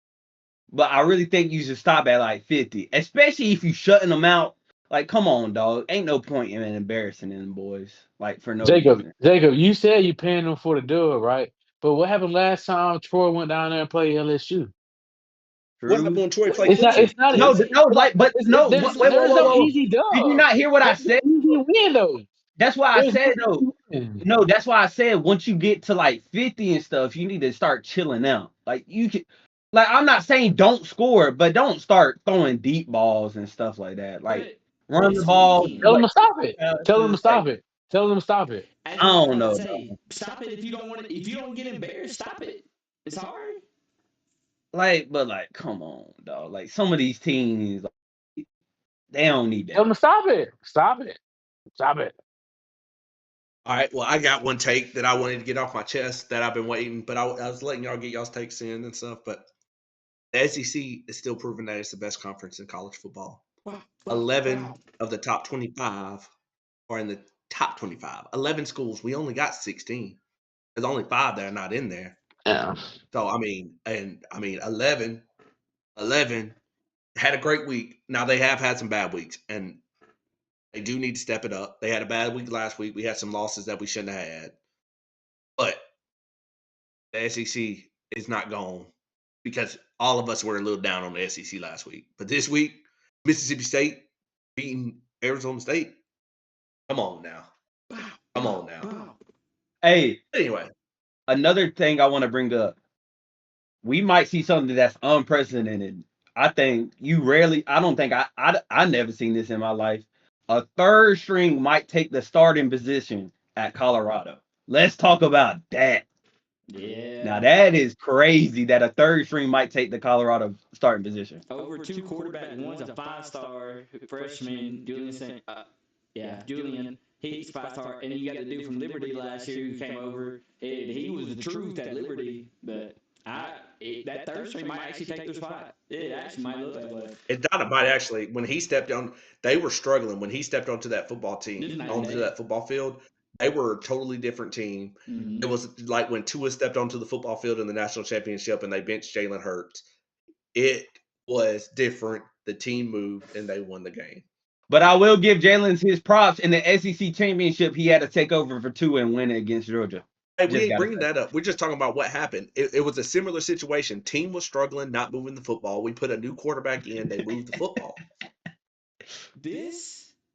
but I really think you should stop at like 50, especially if you shutting them out. Like, come on, dog. Ain't no point in embarrassing them boys, like for no reason. Jacob, you said you paying them for the dub, right? But what happened last time Troy went down there and played LSU? What True. happened when Troy played It's not. Clemson? It's not. No, no, But like, but no. there's Wait, whoa, there's whoa, no whoa. easy dub. Did you not hear what I There's no said? easy win though. That's why I There's said no though. No, that's why I said once you get to like 50 and stuff, you need to start chilling out. Like you can, like I'm not saying don't score, but don't start throwing deep balls and stuff like that. Like But run the it's ball, Tell working. them like to stop it. Tell them to like stop it. Tell them to stop it. That's I what I was don't about to know, say. dog. Stop it if you don't want it. If you don't get embarrassed, stop it. It's hard. But like, come on, dog. Like some of these teams, like, they don't need Tell them that. to stop it. Stop it. Stop it. All right. Well, I got one take that I wanted to get off my chest that I've been waiting, but I was letting y'all get y'all's takes in and stuff. But the SEC is still proving that it's the best conference in college football. 11 of the top 25 are in the top 25. 11 schools. We only got 16. There's only 5 that are not in there. Yeah. So, 11 had a great week. Now, they have had some bad weeks, and they do need to step it up. They had a bad week last week. We had some losses that we shouldn't have had. But the SEC is not gone because all of us were a little down on the SEC last week. But this week, Mississippi State beating Arizona State. Come on now. Come on now. Hey, Anyway, another thing I want to bring up. We might see something that's unprecedented. I think I don't think I never seen this in my life. A third string might take the starting position at Colorado. Let's talk about that. Yeah. Now that is crazy that a third string might take the Colorado starting position. Over 2 quarterbacks. One's a 5-star freshman, Julian. He's 5-star, and you got the dude from Liberty last year who came over. He was the truth at Liberty, but that third string might actually take their spot. It actually might look that way. it might actually, when he stepped on, they were struggling. When he stepped onto that football team, onto that football field, they were a totally different team. Mm-hmm. It was like when Tua stepped onto the football field in the national championship and they benched Jalen Hurts. It was different. The team moved and they won the game. But I will give Jalen his props. In the SEC championship, he had to take over for 2 and win it against Georgia. Hey, we ain't bringing that up. We're just talking about what happened. It was a similar situation. Team was struggling, not moving the football. We put a new quarterback in. They moved the football.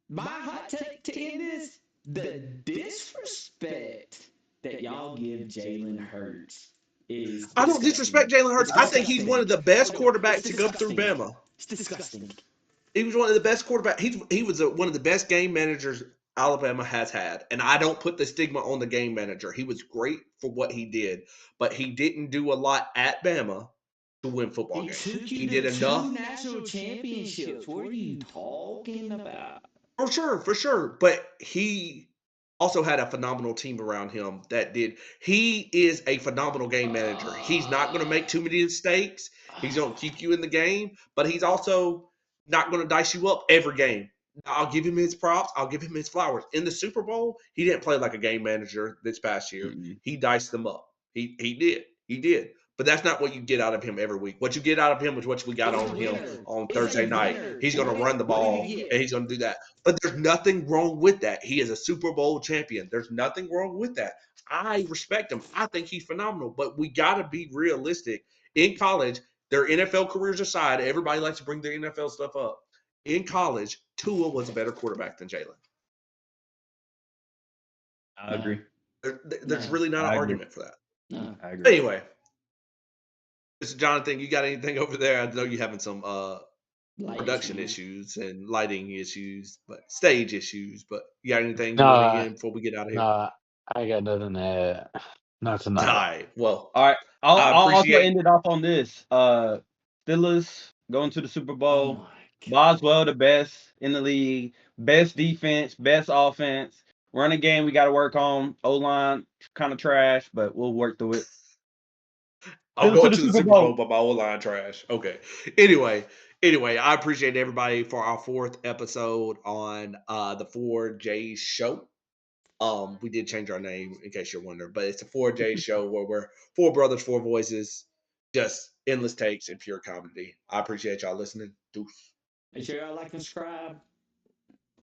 My hot take to end this, the disrespect that y'all give Jalen Hurts is I don't disrespect Jalen Hurts. I think he's one of the best quarterbacks to come through Bama. It's disgusting. He was one of the best quarterbacks. He was one of the best game managers Alabama has had. And I don't put the stigma on the game manager. He was great for what he did, but he didn't do a lot at Bama to win football games. He did enough. 2 national championships. What are you talking about? For sure. But he also had a phenomenal team around him that did. He is a phenomenal game manager. He's not going to make too many mistakes. He's going to keep you in the game, but he's also not going to dice you up every game. I'll give him his props. I'll give him his flowers. In the Super Bowl, he didn't play like a game manager this past year. Mm-hmm. He diced them up. He did. But that's not what you get out of him every week. What you get out of him is what we got on him on Thursday night. He's going to run the ball, and he's going to do that. But there's nothing wrong with that. He is a Super Bowl champion. There's nothing wrong with that. I respect him. I think he's phenomenal. But we got to be realistic. In college, their NFL careers aside, everybody likes to bring their NFL stuff up. In college, Tua was a better quarterback than Jalen. I agree. There's really not an argument for that. No. I agree. Anyway, Mr. Jonathan, you got anything over there? I know you're having some production issues and lighting issues, but stage issues. But you got anything you want to get in before we get out of here? Nah, I ain't got nothing to add. Not tonight. All right. Well, All right. I'll also appreciate- end it off on this. Steelers going to the Super Bowl. Oh Boswell, the best in the league. Best defense, best offense. Running game, we got to work on. O-line, kind of trash, but we'll work through it. I'm going to the Super Bowl, but my O-line trash. Okay. Anyway, I appreciate everybody for our 4th episode on the 4J show. We did change our name in case you're wondering, but it's the 4J show where we're 4 brothers, 4 voices, just endless takes and pure comedy. I appreciate y'all listening. Deuce. Make sure y'all like and subscribe.